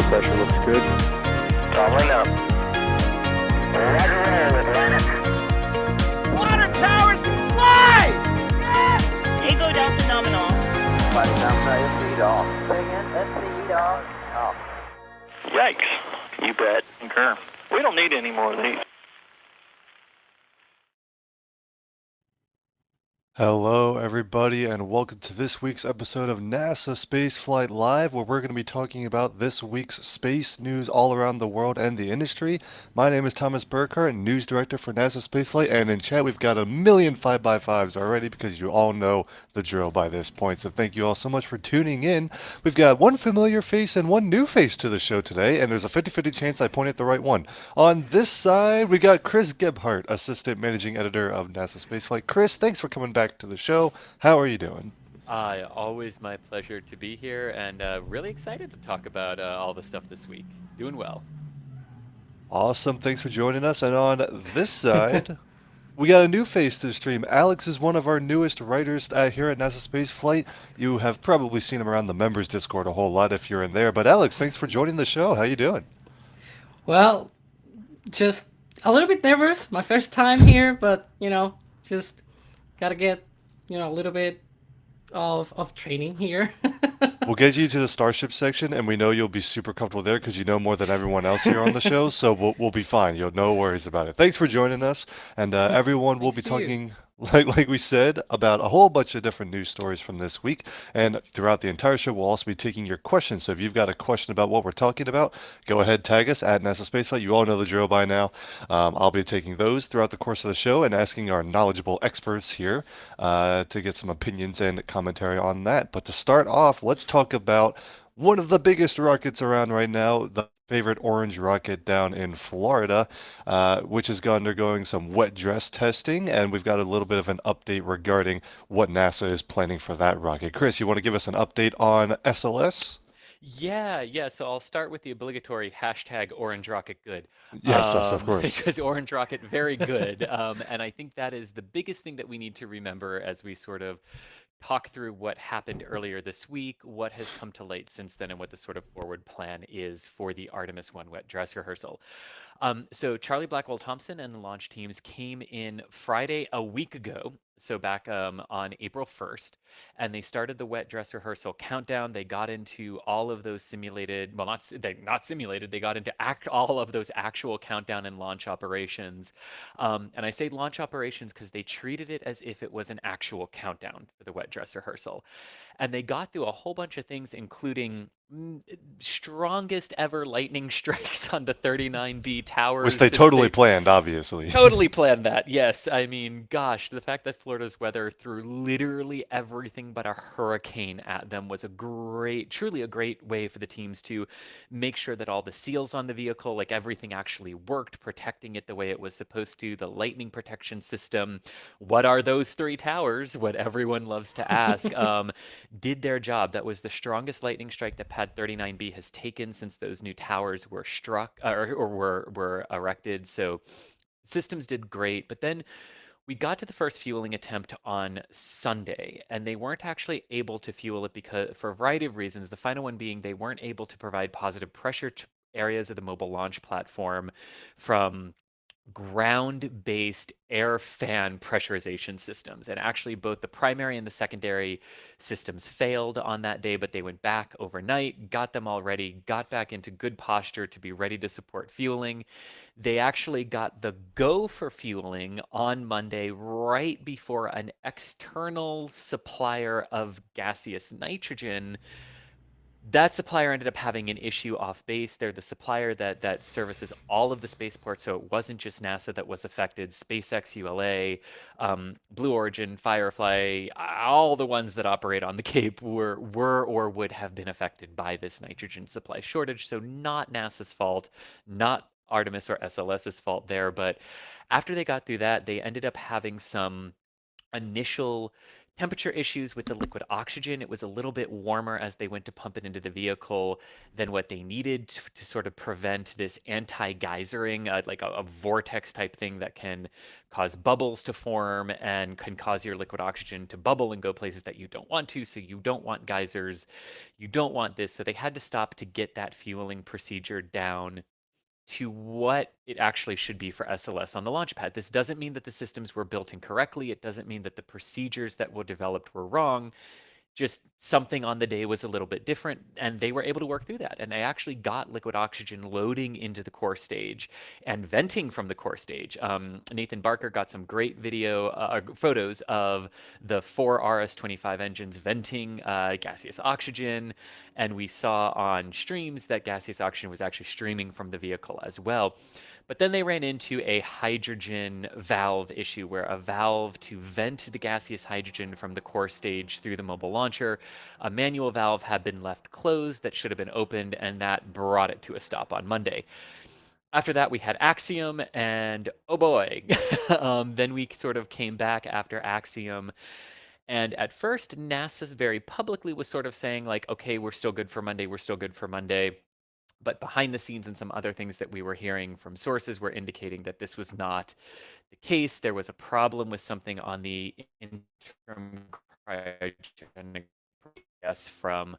pressure looks good. Doubling up. Roger roll, Atlantic. Water towers can fly! Yes! Ego Delta nominal. Fighting outside speed off. Bring in, speed off. Yikes. You bet. Concur. We don't need any more of these. Hello, everybody, and welcome to this week's episode of NASA Spaceflight Live, where we're going to be talking about this week's space news all around the world and the industry. My name is Thomas Burghardt, News Director for NASA Spaceflight, and in chat we've got a million 5x5s already because you all know the drill by this point. So thank you all so much for tuning in. We've got one familiar face and one new face to the show today, and there's a 50-50 chance I point at the right one. On this side, we got Chris Gebhardt, Assistant Managing Editor of NASA Spaceflight. Chris, thanks for coming back to the show. How are you doing? Always my pleasure to be here, and really excited to talk about all the stuff this week. Doing well. Awesome. Thanks for joining us. And on this side, we got a new face to the stream. Alex is one of our newest writers here at NASA Spaceflight. You have probably seen him around the members Discord a whole lot if you're in there. But Alex, thanks for joining the show. How you doing? Well, just a little bit nervous. My first time here, but, just gotta get, a little bit of training here. We'll get you to the Starship section, and we know you'll be super comfortable there because you know more than everyone else here on the show, so we'll be fine. You'll no worries about it. Thanks for joining us, and everyone will be talking, like we said, about a whole bunch of different news stories from this week, and throughout the entire show, we'll also be taking your questions. So if you've got a question about what we're talking about, go ahead, tag us at NASA Spaceflight. You all know the drill by now. I'll be taking those throughout the course of the show and asking our knowledgeable experts here to get some opinions and commentary on that. But to start off, let's talk about one of the biggest rockets around right now, the favorite orange rocket down in Florida, which is undergoing some wet dress testing, and we've got a little bit of an update regarding what NASA is planning for that rocket. Chris, you want to give us an update on SLS? Yeah. So I'll start with the obligatory hashtag Orange Rocket good. Yes, of course. Because Orange Rocket, very good. And I think that is the biggest thing that we need to remember as we sort of talk through what happened earlier this week, what has come to light since then, and what the sort of forward plan is for the Artemis 1 wet dress rehearsal. So Charlie Blackwell Thompson and the launch teams came in Friday a week ago, so back on April 1st, and they started the wet dress rehearsal countdown. They got into all of those simulated, well, not simulated, they got into all of those actual countdown and launch operations. And I say launch operations because they treated it as if it was an actual countdown for the wet dress rehearsal. And they got through a whole bunch of things, including strongest ever lightning strikes on the 39B towers. Which they totally planned, obviously. Totally planned that, yes. I mean, gosh, the fact that Florida's weather threw literally everything but a hurricane at them was truly a great way for the teams to make sure that all the seals on the vehicle, like everything actually worked, protecting it the way it was supposed to. The lightning protection system, what are those three towers? What everyone loves to ask, did their job. That was the strongest lightning strike that Pad 39B has taken since those new towers were struck or were erected. So systems did great, but then we got to the first fueling attempt on Sunday, and they weren't actually able to fuel it because, for a variety of reasons, the final one being they weren't able to provide positive pressure to areas of the mobile launch platform from ground-based air fan pressurization systems. And actually both the primary and the secondary systems failed on that day, but they went back overnight, got them all ready, got back into good posture to be ready to support fueling. They actually got the go for fueling on Monday right before an external supplier of gaseous nitrogen. That supplier ended up having an issue off base. They're the supplier that services all of the spaceports, so it wasn't just NASA that was affected. SpaceX, ULA, Blue Origin, Firefly, all the ones that operate on the Cape were or would have been affected by this nitrogen supply shortage. So not NASA's fault, not Artemis or SLS's fault there. But after they got through that, they ended up having some initial temperature issues with the liquid oxygen. It was a little bit warmer as they went to pump it into the vehicle than what they needed to sort of prevent this anti-geysering, like a vortex type thing that can cause bubbles to form and can cause your liquid oxygen to bubble and go places that you don't want to. So you don't want geysers, you don't want this. So they had to stop to get that fueling procedure down to what it actually should be for SLS on the launch pad. This doesn't mean that the systems were built incorrectly. It doesn't mean that the procedures that were developed were wrong. Just something on the day was a little bit different, and they were able to work through that. And they actually got liquid oxygen loading into the core stage and venting from the core stage. Nathan Barker got some great photos of the 4 RS-25 engines venting gaseous oxygen, and we saw on streams that gaseous oxygen was actually streaming from the vehicle as well. But then they ran into a hydrogen valve issue where a valve to vent the gaseous hydrogen from the core stage through the mobile launcher, a manual valve had been left closed that should have been opened, and that brought it to a stop on Monday. After that, we had Axiom, and oh boy, then we sort of came back after Axiom. And at first, NASA's very publicly was sort of saying, like, okay, we're still good for Monday, we're still good for Monday. But behind the scenes and some other things that we were hearing from sources were indicating that this was not the case. There was a problem with something on the interim cryogenic process from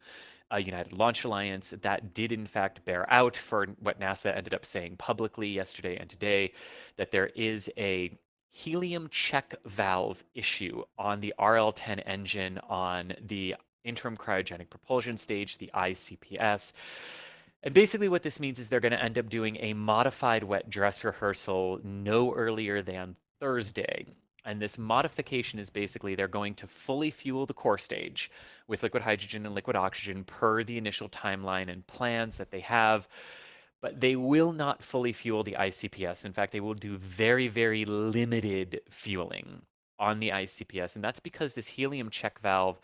United Launch Alliance that did in fact bear out for what NASA ended up saying publicly yesterday and today, that there is a helium check valve issue on the RL-10 engine on the interim cryogenic propulsion stage, the ICPS. And basically what this means is they're going to end up doing a modified wet dress rehearsal no earlier than Thursday. And this modification is basically they're going to fully fuel the core stage with liquid hydrogen and liquid oxygen per the initial timeline and plans that they have. But they will not fully fuel the ICPS. In fact, they will do very, very limited fueling on the ICPS. And that's because this helium check valve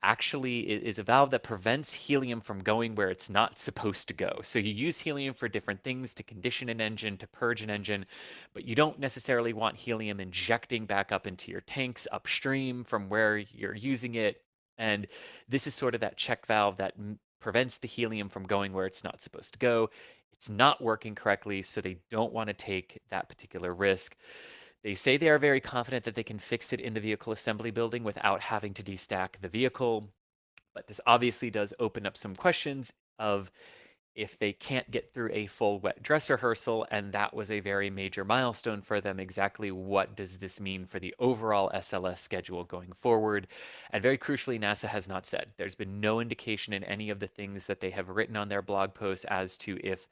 actually is a valve that prevents helium from going where it's not supposed to go. So you use helium for different things, to condition an engine, to purge an engine, but you don't necessarily want helium injecting back up into your tanks upstream from where you're using it. And this is sort of that check valve that prevents the helium from going where it's not supposed to go. It's not working correctly, so they don't want to take that particular risk. They say they are very confident that they can fix it in the vehicle assembly building without having to destack the vehicle. But this obviously does open up some questions of if they can't get through a full wet dress rehearsal, and that was a very major milestone for them. Exactly what does this mean for the overall SLS schedule going forward? And very crucially, NASA has not said. There's been no indication in any of the things that they have written on their blog posts as to if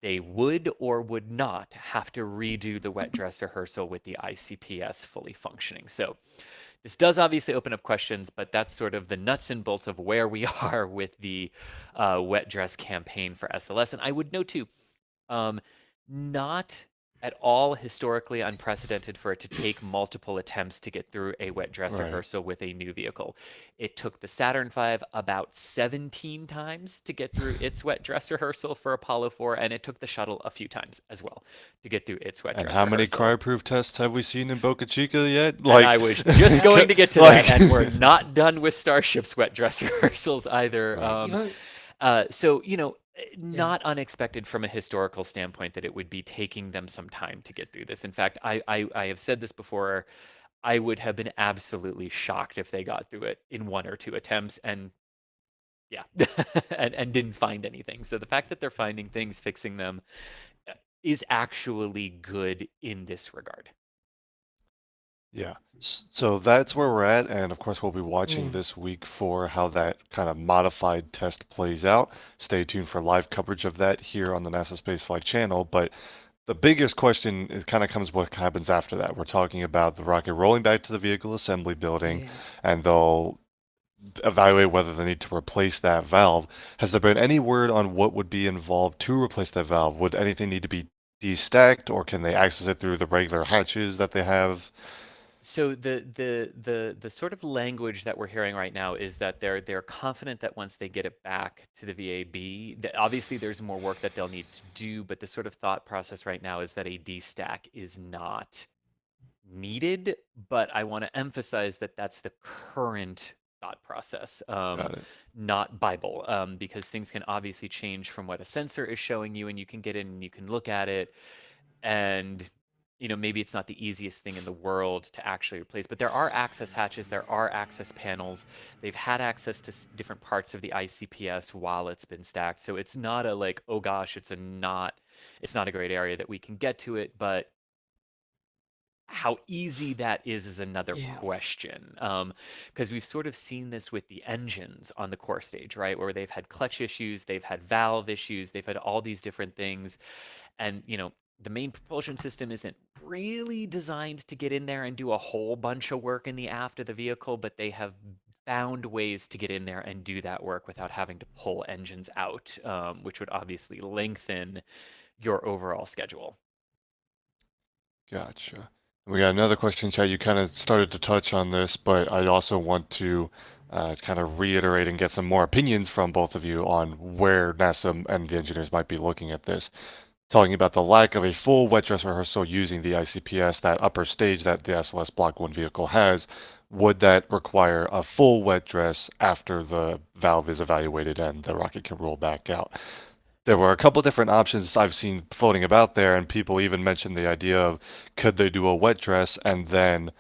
they would or would not have to redo the wet dress rehearsal with the ICPS fully functioning. So this does obviously open up questions, but that's sort of the nuts and bolts of where we are with the wet dress campaign for SLS. And I would note too, not at all historically unprecedented for it to take multiple attempts to get through a wet dress rehearsal with a new vehicle. It took the Saturn V about 17 times to get through its wet dress rehearsal for Apollo 4, and it took the shuttle a few times as well to get through its wet dress rehearsal. And how many cryoproof tests have we seen in Boca Chica yet? Like, and I was just going to get to that, and we're not done with Starship's wet dress rehearsals either. So, you know, not unexpected from a historical standpoint that it would be taking them some time to get through this. In fact, I have said this before, I would have been absolutely shocked if they got through it in 1 or 2 attempts and yeah, and didn't find anything. So the fact that they're finding things, fixing them, is actually good in this regard. Yeah, so that's where we're at, and of course we'll be watching this week for how that kind of modified test plays out. Stay tuned for live coverage of that here on the NASA Spaceflight channel, but the biggest question is kind of comes what happens after that. We're talking about the rocket rolling back to the vehicle assembly building, and they'll evaluate whether they need to replace that valve. Has there been any word on what would be involved to replace that valve? Would anything need to be destacked, or can they access it through the regular hatches that they have? So the sort of language that we're hearing right now is that they're confident that once they get it back to the VAB, that obviously there's more work that they'll need to do, but the sort of thought process right now is that a destack is not needed, but I want to emphasize that that's the current thought process, Got it. not Bible, because things can obviously change from what a sensor is showing you, and you can get in and you can look at it, and maybe it's not the easiest thing in the world to actually replace, but there are access hatches, there are access panels. They've had access to different parts of the ICPS while it's been stacked, so it's not a like, oh gosh, it's not a great area that we can get to it, but how easy that is another Yeah. question. Because we've sort of seen this with the engines on the core stage, right? Where they've had clutch issues, they've had valve issues, they've had all these different things. And, the main propulsion system isn't really designed to get in there and do a whole bunch of work in the aft of the vehicle, but they have found ways to get in there and do that work without having to pull engines out, which would obviously lengthen your overall schedule. Gotcha. We got another question, Chad. You kind of started to touch on this, but I also want to kind of reiterate and get some more opinions from both of you on where NASA and the engineers might be looking at this. Talking about the lack of a full wet dress rehearsal using the ICPS, that upper stage that the SLS Block 1 vehicle has, would that require a full wet dress after the valve is evaluated and the rocket can roll back out? There were a couple different options I've seen floating about there, and people even mentioned the idea of could they do a wet dress and then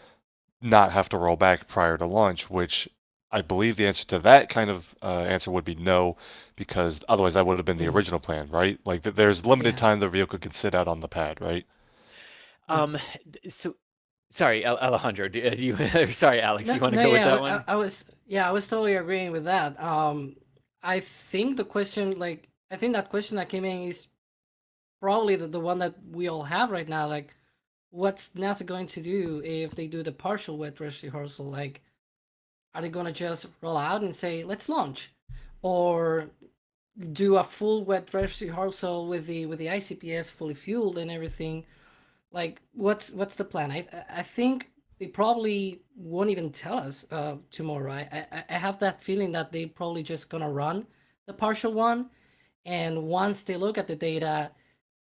not have to roll back prior to launch, which I believe the answer to that kind of answer would be no, because otherwise that would have been the Mm, original plan, right? Like there's limited yeah. time the vehicle can sit out on the pad, right? Mm. Um, so sorry, Alejandro, do you, sorry, Alex, No, you want to no, go with yeah, that one? I was, yeah, I was totally agreeing with that. I think the question, like, I think that question that came in is probably the one that we all have right now. Like, what's NASA going to do if they do the partial wet dress rehearsal? Like, are they gonna just roll out and say, let's launch? Or do a full wet dress rehearsal with the ICPS fully fueled and everything? Like, what's the plan? I think they probably won't even tell us tomorrow. I have that feeling that they probably just gonna run the partial one, and once they look at the data,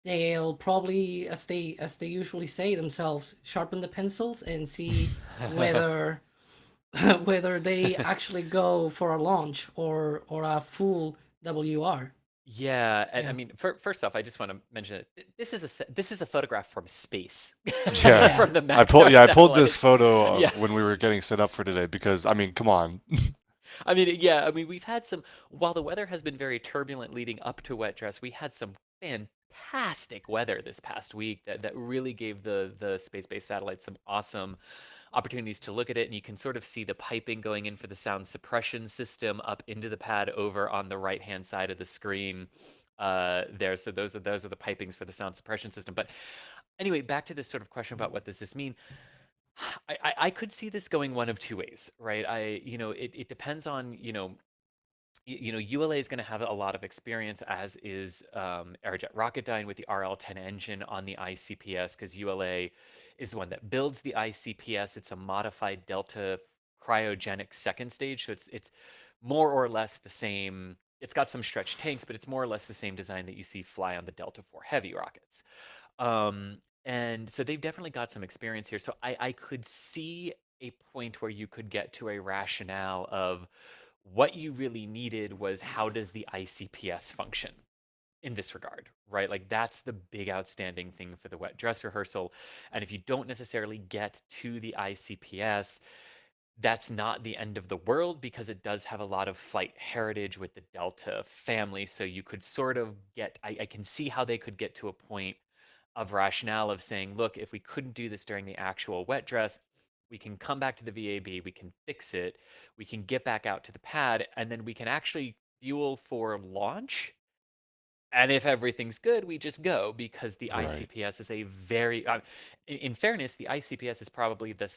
they'll probably, as they usually say themselves, sharpen the pencils and see whether whether they actually go for a launch or a full WR. Yeah, and I Yeah. mean, first off, I just want to mention that this is a photograph from space, Yeah. Yeah. from the I Maxar pulled this satellites. photo Yeah, when we were getting set up for today because I mean, come on. I mean, yeah, I mean, we've had some, while the weather has been very turbulent leading up to wet dress, we had some fantastic weather this past week that really gave the space-based satellites some awesome opportunities to look at it, and you can sort of see the piping going in for the sound suppression system up into the pad over on the right-hand side of the screen there. So those are the pipings for the sound suppression system. But anyway, back to this sort of question about what does this mean? I could see this going one of two ways, right? It depends on, ULA is going to have a lot of experience, as is Aerojet Rocketdyne with the RL-10 engine on the ICPS, because ULA is the one that builds the ICPS. It's a modified Delta cryogenic second stage, so it's more or less the same. It's got some stretched tanks, but it's more or less the same design that you see fly on the Delta IV Heavy rockets. And so they've definitely got some experience here. So I could see a point where you could get to a rationale of what you really needed was how does the ICPS function in this regard, right? Like that's the big outstanding thing for the wet dress rehearsal. And if you don't necessarily get to the ICPS, that's not the end of the world because it does have a lot of flight heritage with the Delta family. So you could sort of get, I can see how they could get to a point of rationale of saying, look, if we couldn't do this during the actual wet dress, we can come back to the VAB, we can fix it, we can get back out to the pad, and then we can actually fuel for launch. And if everything's good, we just go because the Right. ICPS is a very, in fairness, the ICPS is probably the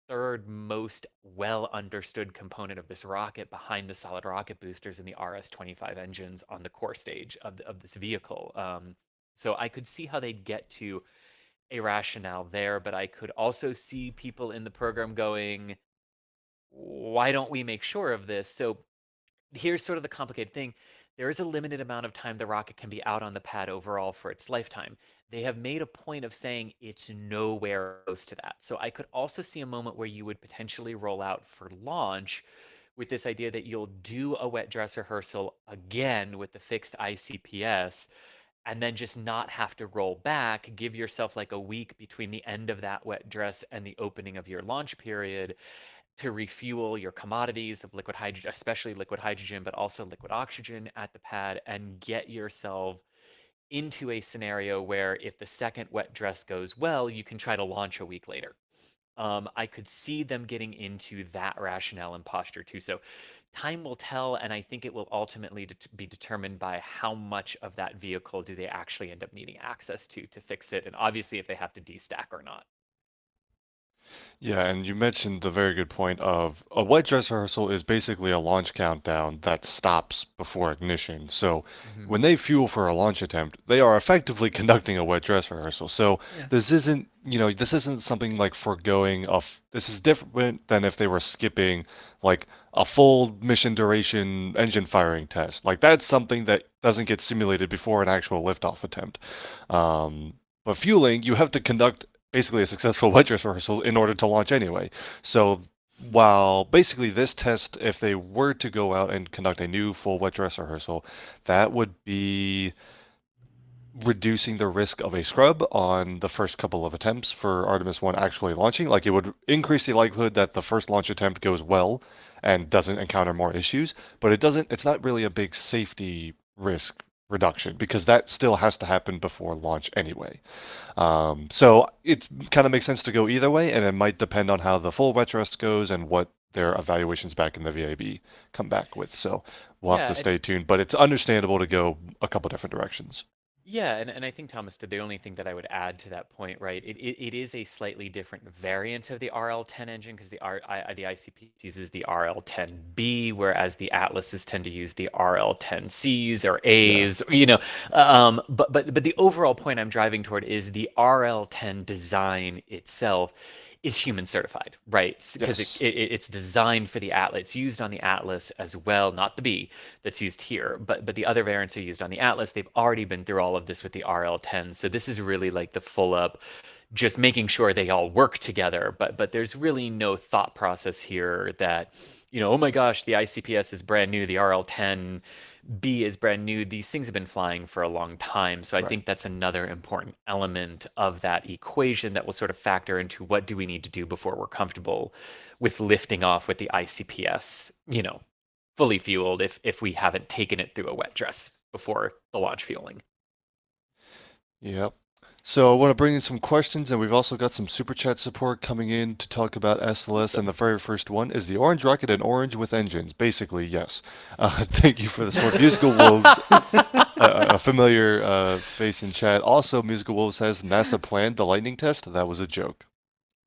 third most well understood component of this rocket behind the solid rocket boosters and the RS-25 engines on the core stage of this vehicle. So I could see how they'd get to a rationale there, but I could also see people in the program going, why don't we make sure of this? So here's sort of the complicated thing. there is a limited amount of time the rocket can be out on the pad overall for its lifetime. They have made a point of saying it's nowhere close to that. So I could also see a moment where you would potentially roll out for launch with this idea that you'll do a wet dress rehearsal again with the fixed ICPS and then just not have to roll back, give yourself like a week between the end of that wet dress and the opening of your launch period to refuel your commodities of liquid hydrogen, especially liquid hydrogen, but also liquid oxygen at the pad, and get yourself into a scenario where if the second wet dress goes well, you can try to launch a week later. I could see them getting into that rationale and posture too. So time will tell, and I think it will ultimately be determined by how much of that vehicle do they actually end up needing access to fix it, and obviously if they have to destack or not. Yeah, and you mentioned the very good point of a wet dress rehearsal is basically a launch countdown that stops before ignition. So Mhm. when they fuel for a launch attempt, they are effectively conducting a wet dress rehearsal. So Yeah. this isn't, this isn't something like foregoing of, this is different than if they were skipping like a full mission duration engine firing test. Like that's something that doesn't get simulated before an actual liftoff attempt. Um, but fueling, you have to conduct basically a successful wet dress rehearsal in order to launch anyway. So while basically this test, if they were to go out and conduct a new full wet dress rehearsal, that would be reducing the risk of a scrub on the first couple of attempts for Artemis 1 actually launching. Like it would increase the likelihood that the first launch attempt goes well and doesn't encounter more issues, but it's not really a big safety risk reduction because that still has to happen before launch anyway. So it kind of makes sense to go either way, and it might depend on how the full wet dress goes and what their evaluations back in the VAB come back with. So we'll have Yeah, to stay tuned, but it's understandable to go a couple different directions. yeah, and I think Thomas did the only thing that I would add to that point, right? It is a slightly different variant of the RL10 engine because the ICP uses the RL10B, whereas the Atlases tend to use the RL10Cs or Yeah. As, but the overall point I'm driving toward is the RL10 design itself is human certified, right? Because Yes. it's designed for the Atlas. It's used on the Atlas as well, not the B that's used here, but the other variants are used on the Atlas. They've already been through all of this with the RL10, so this is really like the full up, just making sure they all work together. But there's really no thought process here that, oh my gosh, the ICPS is brand new, the RL10 B is brand new. These things have been flying for a long time. So I Right. think that's another important element of that equation that will sort of factor into what do we need to do before we're comfortable with lifting off with the ICPS, fully fueled if we haven't taken it through a wet dress before the launch fueling. Yep. So I want to bring in some questions, and we've also got some super chat support coming in to talk about SLS. And Awesome. the very first one is the orange rocket and orange with engines. Basically, yes. Thank you for the support. Musical Wolves, a familiar face in chat. Also, Musical Wolves says NASA planned the lightning test. That was a joke.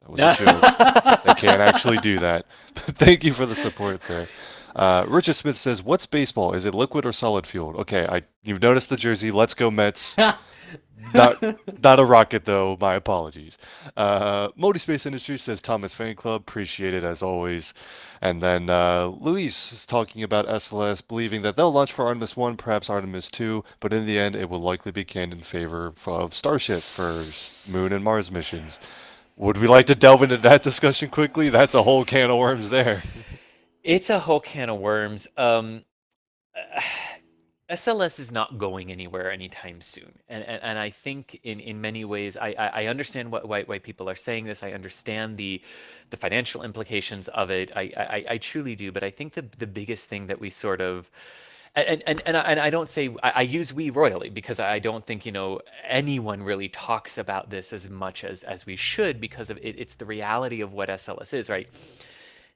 That was a joke. They can't actually do that. But thank you for the support there. Richard Smith says, "What's baseball? Is it liquid or solid fueled?" Okay, you've noticed the jersey. Let's go Mets. Not not a rocket though. My apologies. Modi Space Industries says Thomas Fan Club. Appreciate it as always. And then Luis is talking about SLS, believing that they'll launch for Artemis 1, perhaps Artemis 2, but in the end it will likely be canned in favor of Starship for Moon and Mars missions. Would we like to delve into that discussion quickly? That's a whole can of worms there. It's a whole can of worms. SLS is not going anywhere anytime soon, and I think in many ways I understand why people are saying this. I understand the financial implications of it. I truly do, but I think the biggest thing that we sort of and I don't say I use we royally because I don't think anyone really talks about this as much as we should because of it's the reality of what SLS is, right?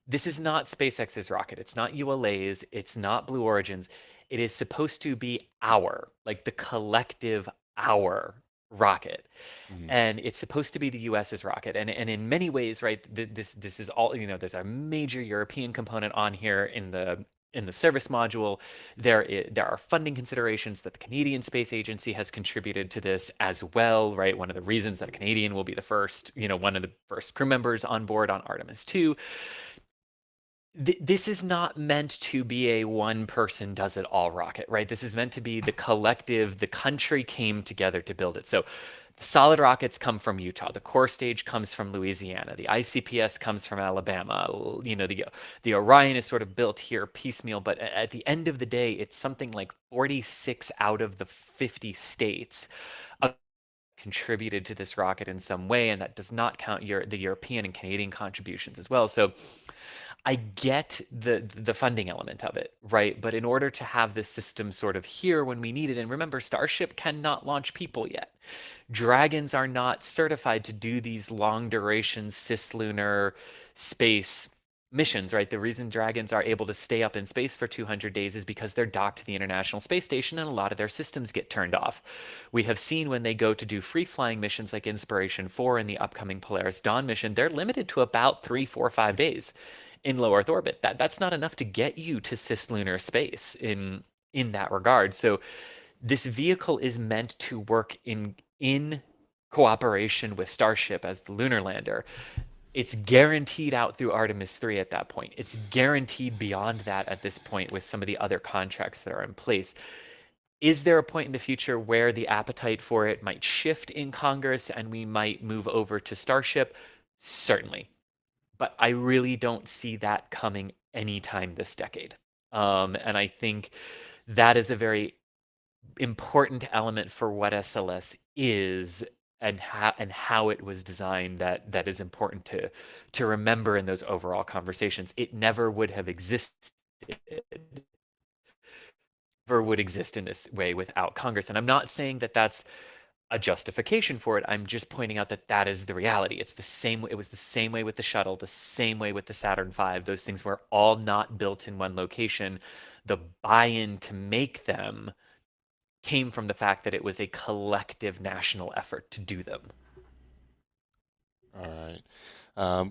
This is not SpaceX's rocket. It's not ULA's. It's not Blue Origin's. It is supposed to be like the collective our rocket. Mhm. And it's supposed to be the US's rocket. And in many ways, right, this is all, there's a major European component on here in the service module. There are funding considerations that the Canadian Space Agency has contributed to this as well, right? One of the reasons that a Canadian will be the first, one of the first crew members on board on Artemis 2. This is not meant to be a one person does it all rocket, right? This is meant to be the collective, the country came together to build it. So the solid rockets come from Utah. The core stage comes from Louisiana. The ICPS comes from Alabama. You know, the Orion is sort of built here piecemeal, but at the end of the day, it's something like 46 out of the 50 states contributed to this rocket in some way, and that does not count the European and Canadian contributions as well. So I get the funding element of it, right? But in order to have this system sort of here when we need it, and remember, Starship cannot launch people yet. Dragons are not certified to do these long duration cislunar space missions, right? The reason Dragons are able to stay up in space for 200 days is because they're docked to the International Space Station and a lot of their systems get turned off. We have seen when they go to do free flying missions like Inspiration 4 and the upcoming Polaris Dawn mission, they're limited to about 3, 4, 5 days in low Earth orbit. That's not enough to get you to cislunar space in that regard. So this vehicle is meant to work in cooperation with Starship as the lunar lander. It's guaranteed out through Artemis 3 at that point. It's guaranteed beyond that at this point with some of the other contracts that are in place. Is there a point in the future where the appetite for it might shift in Congress and we might move over to Starship? Certainly. But I really don't see that coming anytime this decade. And I think that is a very important element for what SLS is and how it was designed that is important to remember in those overall conversations. It never would have existed, never would exist in this way without Congress. And I'm not saying that that's a justification for it. I'm just pointing out that that is the reality. It's the same. It was the same way with the shuttle, the same way with the Saturn V. Those things were all not built in one location. The buy-in to make them came from the fact that it was a collective national effort to do them. All right.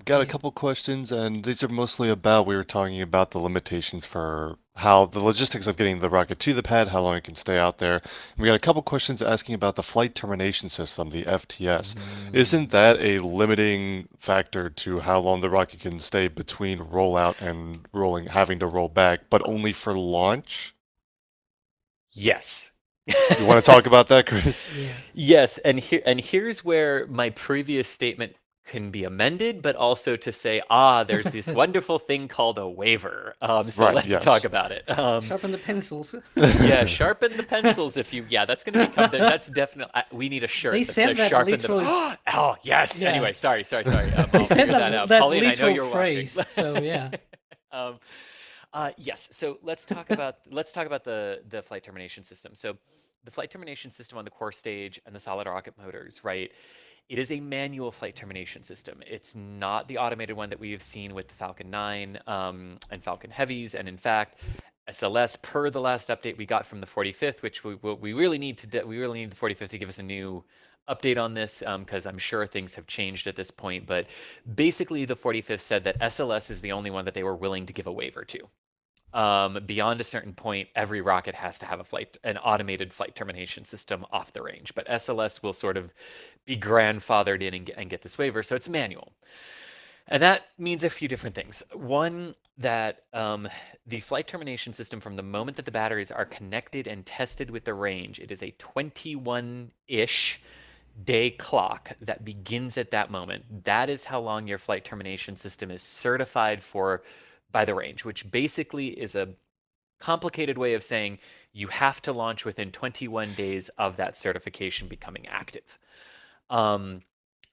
Got a couple questions, and these are mostly about, we were talking about the limitations for how the logistics of getting the rocket to the pad, how long it can stay out there. And we got a couple questions asking about the flight termination system, the FTS. Isn't that a limiting factor to how long the rocket can stay between rollout and having to roll back, but only for launch? Yes. You want to talk about that, Chris? Yeah. Yes, and here's where my previous statement can be amended, but also to say, there's this wonderful thing called a waiver. So Right, let's yes. talk about it. Sharpen the pencils. Yeah, sharpen the pencils if you. Yeah, that's going to become. That's definitely. We need a shirt They that said says that sharpen literally. the. Oh yes. Yeah. Anyway, sorry. They I'll said figure that out. that Pauline, I know literal you're phrase. watching. So yeah. Yes. So let's talk about the flight termination system. So the flight termination system on the core stage and the solid rocket motors, right? It is a manual flight termination system. It's not the automated one that we have seen with the Falcon 9 and Falcon Heavies. And in fact, SLS, per the last update we got from the 45th, which we really need the 45th to give us a new update on this, because I'm sure things have changed at this point. But basically, the 45th said that SLS is the only one that they were willing to give a waiver to. Beyond a certain point, every rocket has to have an automated flight termination system off the range. But SLS will sort of be grandfathered in and get this waiver, so it's manual. And that means a few different things. One, that the flight termination system, from the moment that the batteries are connected and tested with the range, it is a 21-ish day clock that begins at that moment. That is how long your flight termination system is certified for by the range, which basically is a complicated way of saying you have to launch within 21 days of that certification becoming active. And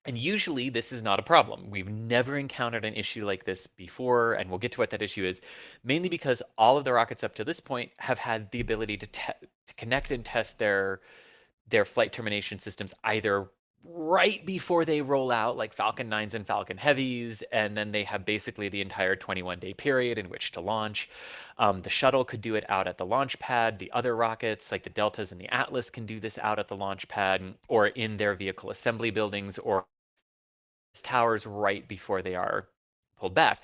usually this is not a problem. We've never encountered an issue like this before, and we'll get to what that issue is, mainly because all of the rockets up to this point have had the ability to connect and test their flight termination systems either right before they roll out, like Falcon 9s and Falcon Heavies, and then they have basically the entire 21-day period in which to launch. The shuttle could do it out at the launch pad. The other rockets, like the Deltas and the Atlas, can do this out at the launch pad or in their vehicle assembly buildings or towers right before they are pulled back.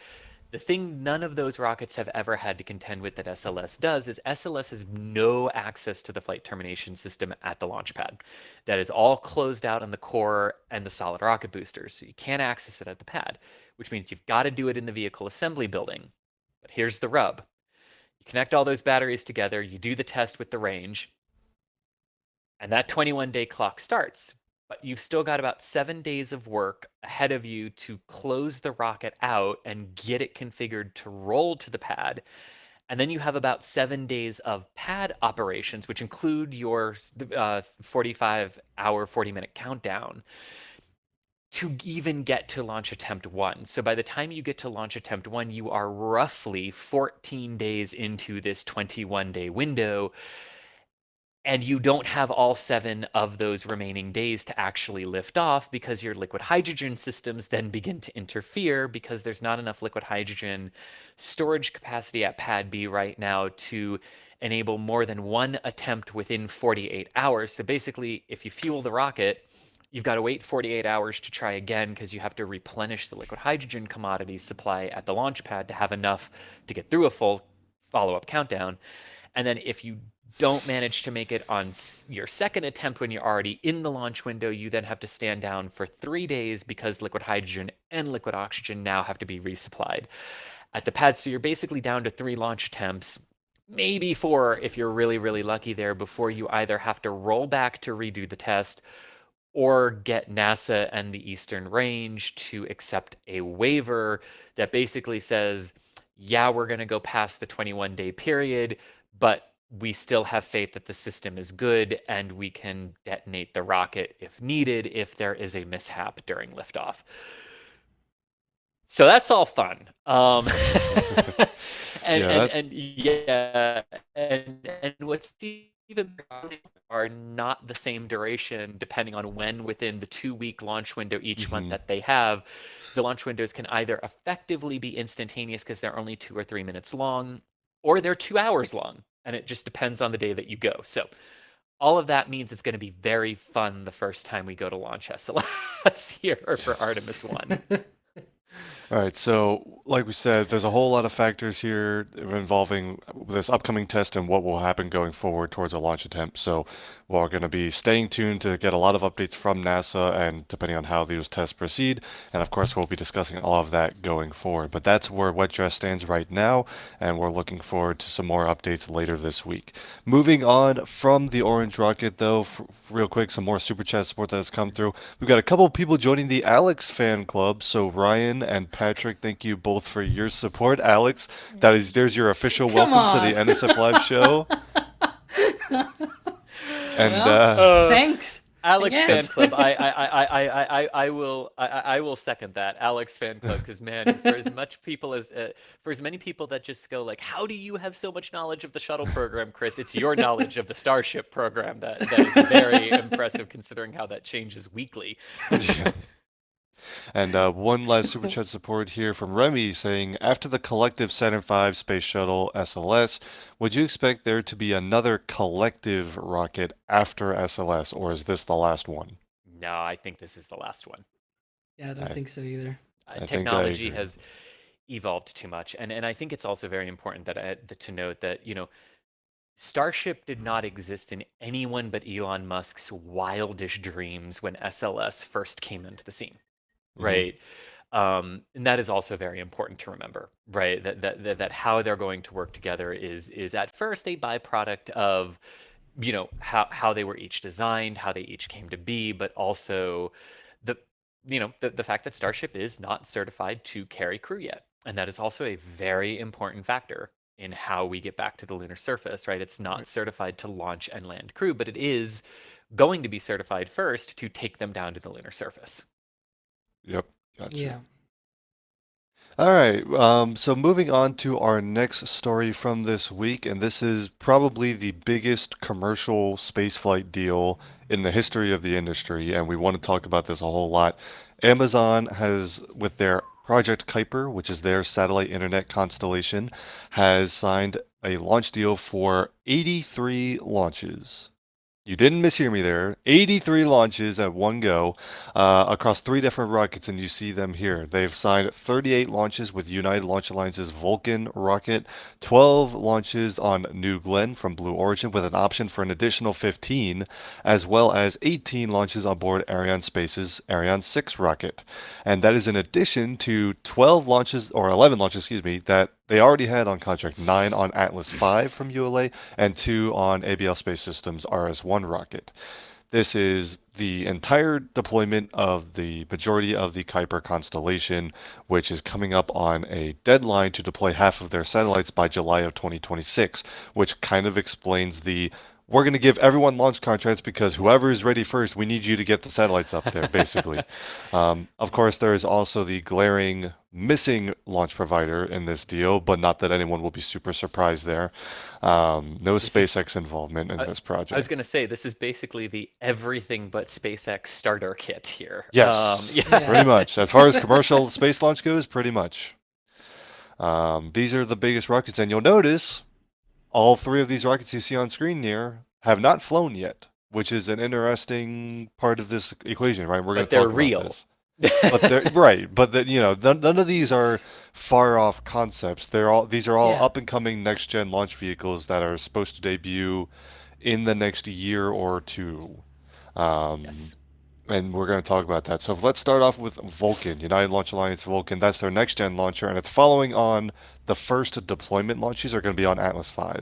The thing none of those rockets have ever had to contend with that SLS does is SLS has no access to the flight termination system at the launch pad. That is all closed out on the core and the solid rocket boosters. So you can't access it at the pad, which means you've got to do it in the vehicle assembly building. But here's the rub. You connect all those batteries together, you do the test with the range, and that 21-day clock starts. But you've still got about 7 days of work ahead of you to close the rocket out and get it configured to roll to the pad. And then you have about 7 days of pad operations, which include your 45-hour, 40-minute countdown to even get to launch attempt 1. So by the time you get to launch attempt 1, you are roughly 14 days into this 21-day window. And you don't have all 7 of those remaining days to actually lift off because your liquid hydrogen systems then begin to interfere because there's not enough liquid hydrogen storage capacity at Pad B right now to enable more than one attempt within 48 hours. So basically, if you fuel the rocket, you've got to wait 48 hours to try again because you have to replenish the liquid hydrogen commodity supply at the launch pad to have enough to get through a full follow-up countdown. And then if you don't manage to make it on your second attempt when you're already in the launch window, you then have to stand down for 3 days because liquid hydrogen and liquid oxygen now have to be resupplied at the pad. So you're basically down to 3 launch attempts, maybe 4 if you're really, really lucky there, before you either have to roll back to redo the test or get NASA and the Eastern Range to accept a waiver that basically says, yeah, we're going to go past the 21-day period, but we still have faith that the system is good and we can detonate the rocket if needed if there is a mishap during liftoff. So that's all fun. And what's even are not the same duration depending on when within the 2-week launch window each month that they have. The launch windows can either effectively be instantaneous because they're only 2 or 3 minutes long, or they're 2 hours long. And it just depends on the day that you go. So all of that means it's going to be very fun the first time we go to launch SLS here for Artemis 1. All right, so like we said, there's a whole lot of factors here involving this upcoming test and what will happen going forward towards a launch attempt. So we're going to be staying tuned to get a lot of updates from NASA and depending on how those tests proceed. And of course, we'll be discussing all of that going forward. But that's where Wet Dress stands right now, and we're looking forward to some more updates later this week. Moving on from the Orange Rocket, though, real quick, some more Super Chat support that has come through. We've got a couple of people joining the Alex fan club. So Ryan and Patrick, thank you both for your support. Alex, there's your official welcome to the NSF Live show. And thanks, Alex fan club. I will second that. Alex fan club, because man, for as many people that just go like, how do you have so much knowledge of the shuttle program, Chris? It's your knowledge of the Starship program that is very impressive, considering how that changes weekly. And one last Super Chat support here from Remy saying, after the collective Saturn V space shuttle SLS, would you expect there to be another collective rocket after SLS, or is this the last one? No, I think this is the last one. Yeah, I don't think so either. Technology has evolved too much, and I think it's also very important to note that Starship did not exist in anyone but Elon Musk's wildish dreams when SLS first came into the scene. Right. And that is also very important to remember, right? That how they're going to work together is at first a byproduct of, how they were each designed, how they each came to be, but also the fact that Starship is not certified to carry crew yet. And that is also a very important factor in how we get back to the lunar surface, right? It's not certified to launch and land crew, but it is going to be certified first to take them down to the lunar surface. Yep, gotcha. Yeah. All right, so moving on to our next story from this week, and this is probably the biggest commercial spaceflight deal in the history of the industry, and we want to talk about this a whole lot. Amazon has, with their Project Kuiper, which is their satellite internet constellation, has signed a launch deal for 83 launches. You didn't mishear me there. 83 launches at one go across 3 different rockets, and you see them here. They've signed 38 launches with United Launch Alliance's Vulcan rocket, 12 launches on New Glenn from Blue Origin with an option for an additional 15, as well as 18 launches on board Arianespace's Ariane 6 rocket. And that is in addition to 11 launches, excuse me, that they already had on contract 9 on Atlas V from ULA and 2 on ABL Space Systems RS-1 rocket. This is the entire deployment of the majority of the Kuiper constellation, which is coming up on a deadline to deploy half of their satellites by July of 2026, which kind of explains the we're going to give everyone launch contracts because whoever is ready first, we need you to get the satellites up there, basically. Of course, there is also the glaring missing launch provider in this deal, but not that anyone will be super surprised there. No This is SpaceX involvement in this I was project. going to say this is basically the everything but SpaceX starter kit here. Yes, Yeah. pretty much. As far as commercial space launch goes, pretty much. These are the biggest rockets, and you'll notice all three of these rockets you see on screen here have not flown yet, which is an interesting part of this equation, right? We're going But to they're talk about real. this. But they're right, but that none of these are far off concepts. These are all Yeah. up and coming next gen launch vehicles that are supposed to debut in the next year or two. Um, Yes. and we're going to talk about that. So let's start off with Vulcan, United Launch Alliance Vulcan. That's their next gen launcher, and it's following on the first deployment launches are going to be on Atlas V.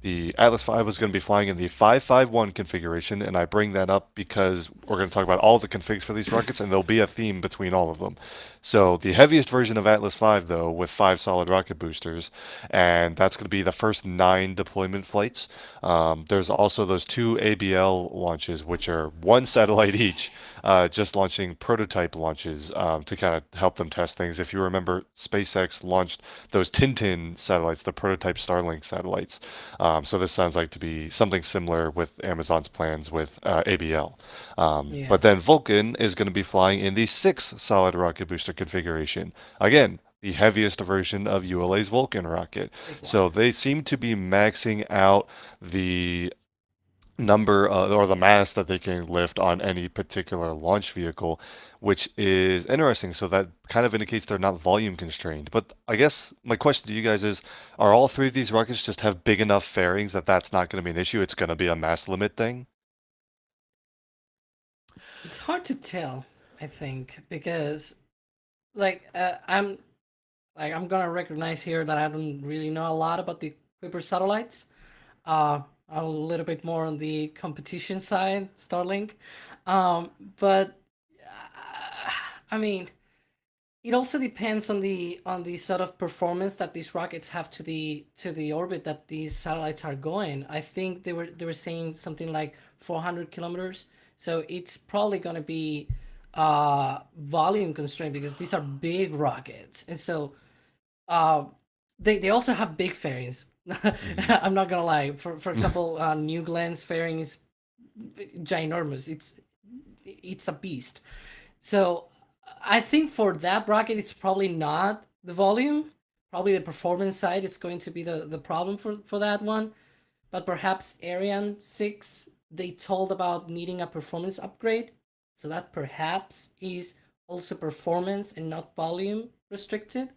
The Atlas V was going to be flying in the 551 configuration, and I bring that up because we're going to talk about all the configs for these rockets, and there'll be a theme between all of them. So the heaviest version of Atlas V, though, with 5 solid rocket boosters, and that's going to be the first 9 deployment flights. There's also those 2 ABL launches, which are 1 satellite each, just launching prototype launches to kind of help them test things. If you remember, SpaceX launched those Tintin satellites, the prototype Starlink satellites. So this sounds like to be something similar with Amazon's plans with ABL. Yeah. But then Vulcan is going to be flying in the 6 solid rocket booster configuration. Again, the heaviest version of ULA's Vulcan rocket. Big one. So they seem to be maxing out the number or the mass that they can lift on any particular launch vehicle, which is interesting. So that kind of indicates they're not volume constrained. But I guess my question to you guys is, are all three of these rockets just have big enough fairings that that's not going to be an issue? It's going to be a mass limit thing? It's hard to tell, I think, because I'm gonna recognize here that I don't really know a lot about the Kuiper satellites. I'm a little bit more on the competition side, Starlink. But I mean, it also depends on the sort of performance that these rockets have to the orbit that these satellites are going. I think they were saying something like 400 kilometers. So it's probably gonna be volume constrained because these are big rockets, and so uh, they also have big fairings. I'm not gonna lie. For example, New Glen's fairing is ginormous. It's a beast. So I think for that rocket, it's probably not the volume. Probably the performance side is going to be the problem for that one. But perhaps Ariane 6, they told about needing a performance upgrade. So that perhaps is also performance and not volume restricted.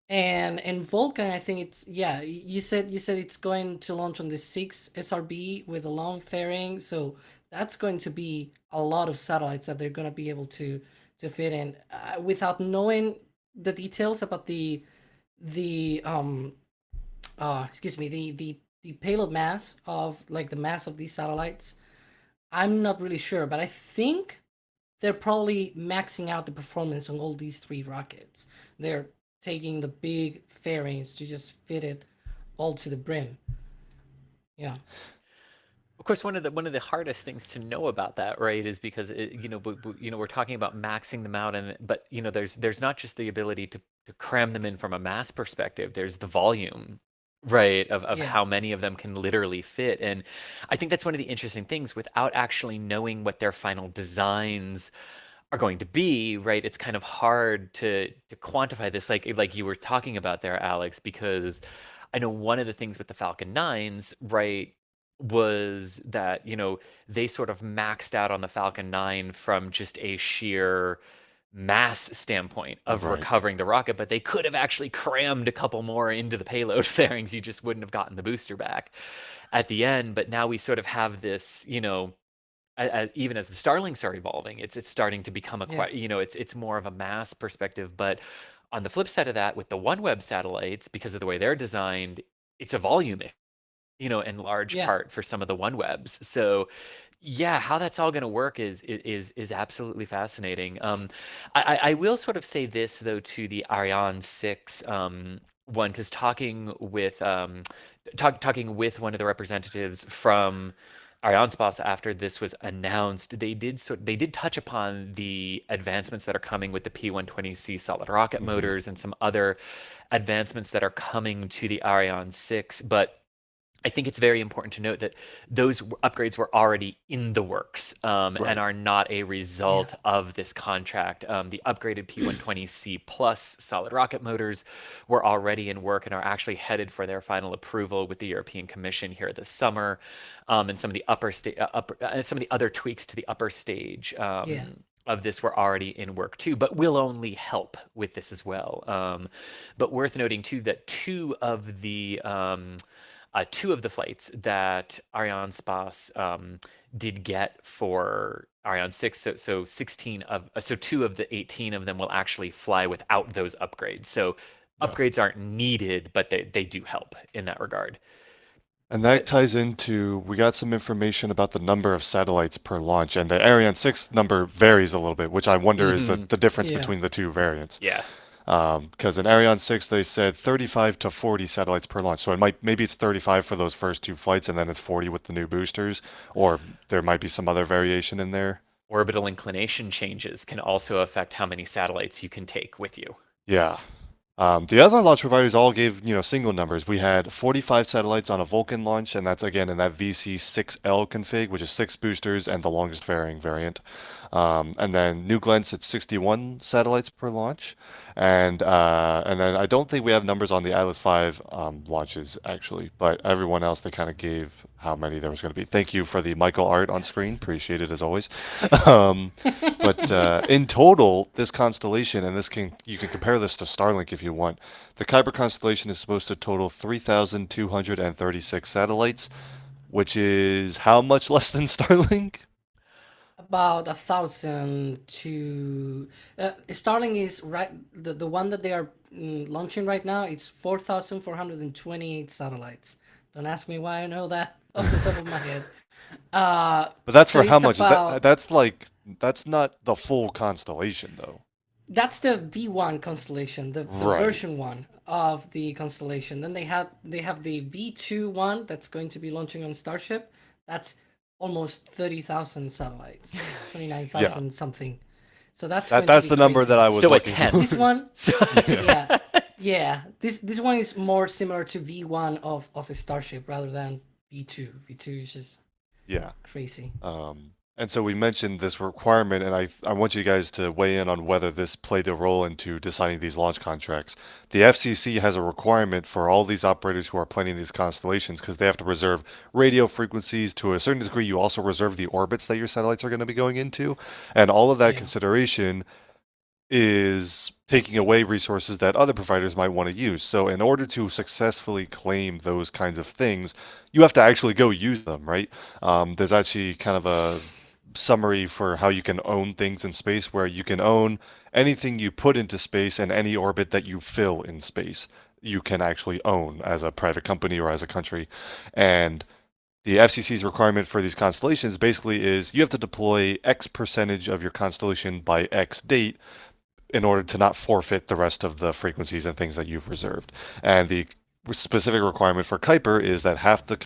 And Vulcan, I think it's yeah. You said it's going to launch on the 6 SRB with a long fairing, so that's going to be a lot of satellites that they're going to be able to fit in. Without knowing the details about the excuse me, the payload mass of like the mass of these satellites, I'm not really sure, but I think they're probably maxing out the performance on all these 3 rockets. They're taking the big fairings to just fit it all to the brim. Yeah. Of course, one of the hardest things to know about that, right, is because we're talking about maxing them out, but there's not just the ability to cram them in from a mass perspective. There's the volume, right, of Yeah. how many of them can literally fit, and I think that's one of the interesting things. Without actually knowing what their final designs are going to be, right, it's kind of hard to quantify this, like you were talking about there, Alex, because I know one of the things with the Falcon 9s, right, was that, they sort of maxed out on the Falcon 9 from just a sheer mass standpoint of Right. recovering the rocket, but they could have actually crammed a couple more into the payload fairings. You just wouldn't have gotten the booster back at the end. But now we sort of have this, even as the Starlinks are evolving, it's starting to become Yeah. it's more of a mass perspective. But On the flip side of that, with the OneWeb satellites, because of the way they're designed, it's a volume in large Yeah. part for some of the OneWebs. So yeah, how that's all going to work is absolutely fascinating. I will sort of say this though to the Ariane 6 one, because talking with one of the representatives from Arianespace after this was announced, they did touch upon the advancements that are coming with the P120C solid rocket Hmm. motors and some other advancements that are coming to the Ariane 6, but I think it's very important to note that those upgrades were already in the works and Right. are not a Yeah. result of this contract. The upgraded P120C plus solid rocket motors were already in work and are actually headed for their final approval with the European Commission here this summer. And some of the some of the other tweaks to the upper stage. Yeah. Of this were already in work too, but will only help with this as well. But worth noting too that two of the flights that Arianespace did get for Ariane 6, so 16 of so two of the 18 of them will actually fly without those upgrades. So Yeah. upgrades aren't needed, but they do help in that regard. And that But ties into, we got some information about the number of satellites per launch, and the Ariane 6 number varies a little bit, which I wonder is mhm, the difference Yeah. between the two variants. yeah. Because in Ariane 6 they said 35 to 40 satellites per launch, so maybe it's 35 for those first two flights, and then it's 40 with the new boosters, or there might be some other variation in there. Orbital inclination changes can also affect how many satellites you can take with you. Yeah. The other launch providers all gave, single numbers. We had 45 satellites on a Vulcan launch, and that's again in that VC6L config, which is 6 boosters and the longest varying variant. And then New Glen's at 61 satellites per launch, and then I don't think we have numbers on the Atlas V launches actually, but everyone else they kind of gave how many there was going to be. Thank you for the Michael art on screen, Yes. appreciate it as always. Um, but in total, this constellation, and you can compare this to Starlink if you want. The Kuiper constellation is supposed to total 3,236 satellites, which is how much less than Starlink? About 1,000 to Starlink is right. The one that they are launching right now. It's 4,428 satellites. Don't ask me why I know that off the top of my head. But that's So for how it's much? about That's not the full constellation though. that's the V1 constellation, the Right. version one of the constellation. Then they have the V2 one that's going to be launching on Starship. That's almost 30,000 satellites, Yeah. 29,000 something. So that's That going to that's be the number that crazy. I was So a looking tenth. This one, So Yeah. yeah. This one is more similar to V1 of a Starship rather than V2. V2 is just Yeah. crazy. And so we mentioned this requirement, and I want you guys to weigh in on whether this played a role into designing these launch contracts. The FCC has a requirement for all these operators who are planning these constellations because they have to reserve radio frequencies. To a certain degree, you also reserve the orbits that your satellites are going to be going into, and all of that Yeah. consideration is taking away resources that other providers might want to use. So in order to successfully claim those kinds of things, you have to actually go use them, right? There's actually kind of a summary for how you can own things in space, where you can own anything you put into space and any orbit that you fill in space. You can actually own as a private company or as a country. And the FCC's requirement for these constellations basically is you have to deploy X percentage of your constellation by X date in order to not forfeit the rest of the frequencies and things that you've reserved. And the specific requirement for Kuiper is that half the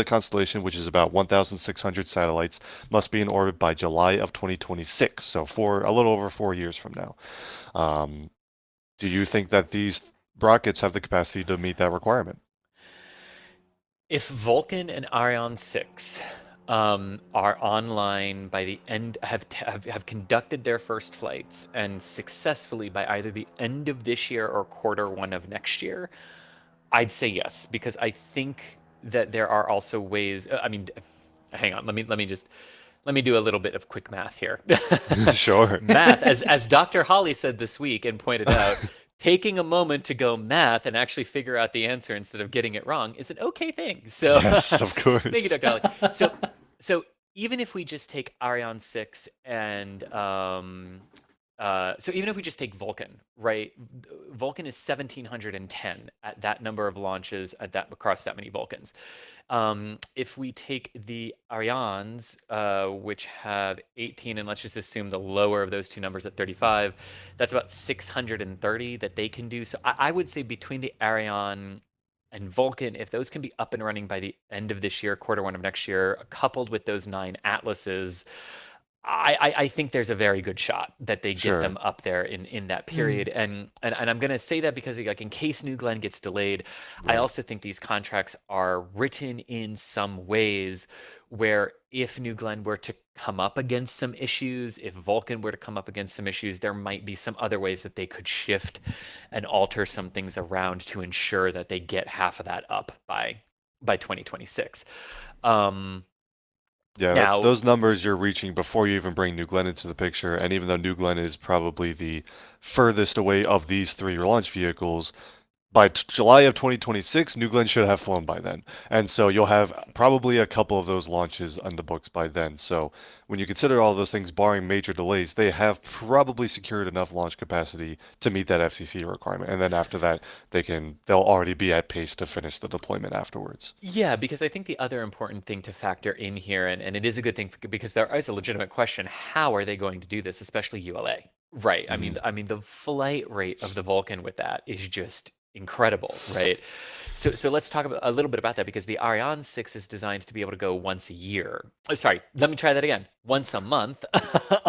constellation, which is about 1,600 satellites, must be in orbit by July of 2026. So for a little over 4 years from now. Do you think that these rockets have the capacity to meet that requirement? if Vulcan and Ariane 6 are online by the end, have conducted their first flights and successfully by either the end of this year or Q1 of next year, I'd say yes, because I think that there are also ways. I mean, hang on. Let me do a little bit of quick math here. Sure. Math, as Dr. Holly said this week and pointed out, taking a moment to go math and actually figure out the answer instead of getting it wrong is an okay thing. So Yes, of course. thank you, Dr. Holly. So even if we just take Ariane 6 and so even if we just take Vulcan, right? Vulcan is 1,710 at that number of launches across that many Vulcans. If we take the Arianes, which have 18, and let's just assume the lower of those two numbers at 35, that's about 630 that they can do. So I would say between the Ariane and Vulcan, if those can be up and running by the end of this year, quarter one of next year, coupled with those 9 Atlases, I think there's a very good shot that they get them Sure. up there in that period. And I'm going to say that because like in case New Glenn gets delayed, I Right. also think these contracts are written in some ways where if New Glenn were to come up against some issues, if Vulcan were to come up against some issues, there might be some other ways that they could shift and alter some things around to ensure that they get half of that up by 2026. Yeah, that's Now, those numbers you're reaching before you even bring New Glenn into the picture. And even though New Glenn is probably the furthest away of these 3 launch vehicles, by July of 2026, New Glenn should have flown by then. And so you'll have probably a couple of those launches on the books by then. So when you consider all those things, barring major delays, they have probably secured enough launch capacity to meet that FCC requirement. And then after that, they'll already be at pace to finish the deployment afterwards. yeah, because I think the other important thing to factor in here, and it is a good thing because there is a legitimate question, how are they going to do this, especially ULA? Right. Mhm. I mean, the flight rate of the Vulcan with that is just incredible, right? So let's talk a little bit about that because the Ariane 6 is designed to be able to go once a year. Oh, sorry, let me try that again. Once a month.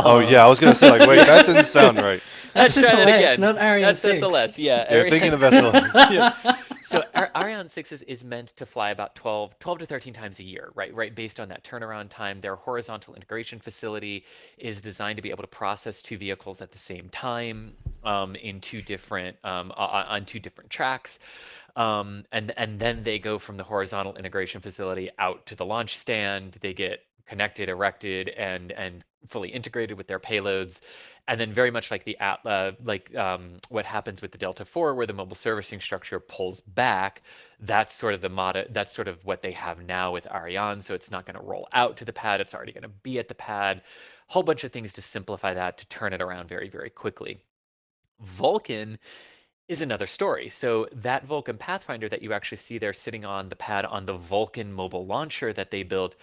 Oh yeah, I was gonna say like, wait, that didn't sound right. That's Let's try that SLS, again. not Ariane That's 6. SLS, yeah. You're thinking of Ariane SLS. yeah. So Ariane 6 is meant to fly about 12 to 13 times a year, right? Right, based on that turnaround time. Their horizontal integration facility is designed to be able to process 2 vehicles at the same time in 2 different on 2 different tracks. And then they go from the horizontal integration facility out to the launch stand. They get connected, erected, and fully integrated with their payloads. And then very much like the what happens with the Delta IV, where the mobile servicing structure pulls back, that's sort of that's sort of what they have now with Ariane. So it's not going to roll out to the pad; it's already going to be at the pad. Whole bunch of things to simplify that to turn it around very, very quickly. Vulcan is another story. So that Vulcan Pathfinder that you actually see there sitting on the pad on the Vulcan mobile launcher that they built,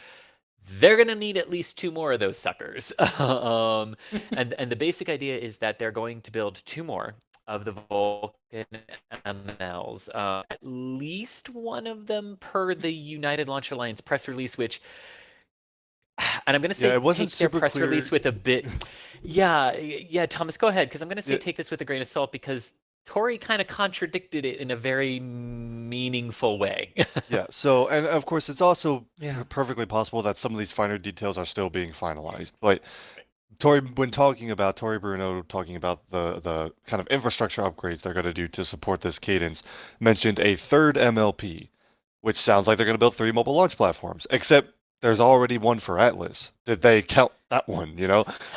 they're going to need at least 2 more of those suckers. And the basic idea is that they're going to build 2 more of the Vulcan MLs, at least one of them per the United Launch Alliance press release, which, and I'm going to Yeah, say it wasn't take their super press release clear. with a bit, yeah, Thomas, go ahead, because I'm going to say Yeah, take this with a grain of salt because Tori kind of contradicted it in a very meaningful way. yeah. So, and of course, it's also Yeah. perfectly possible that some of these finer details are still being finalized. But Tory Bruno talking about the kind of infrastructure upgrades they're going to do to support this cadence, mentioned a third MLP, which sounds like they're going to build 3 mobile launch platforms. Except there's already one for Atlas. Did they count that one?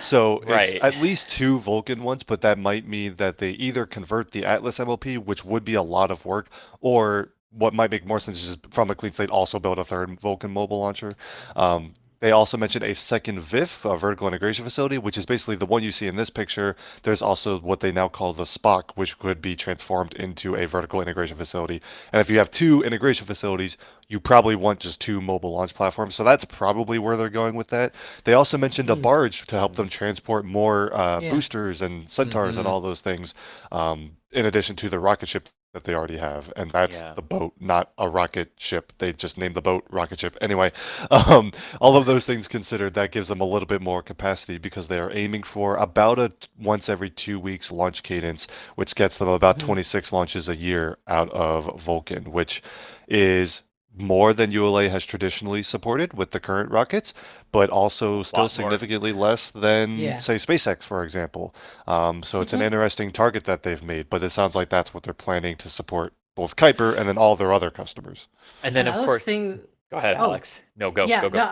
So it's Right. at least 2 Vulcan ones, but that might mean that they either convert the Atlas MLP, which would be a lot of work, or what might make more sense is just from a clean slate also build a third Vulcan mobile launcher. Um, they also mentioned a second VIF, a vertical integration facility, which is basically the one you see in this picture. There's also what they now call the Spock, which could be transformed into a vertical integration facility. And if you have 2 integration facilities, you probably want just 2 mobile launch platforms. So that's probably where they're going with that. They also mentioned a Mm, barge to help them transport more yeah. boosters and centaurs and Hmm. all those things, in addition to the rocket ship that they already have. And that's Yeah. the boat, not a rocket ship. They just named the boat rocket ship. Anyway, um, all of those things considered, that gives them a little bit more capacity because they are aiming for about a once every 2 weeks launch cadence, which gets them about Mhm. 26 launches a year out of Vulcan, which is more than ULA has traditionally supported with the current rockets, but A also still lot more. significantly less than, Yeah. say, SpaceX, for example. So it's an Mhm. interesting target that they've made, but it sounds like that's what they're planning to support both Kuiper and then all their other customers. And then, of Another course, thing. go ahead, Oh, Alex. No, go, yeah. go, No, go.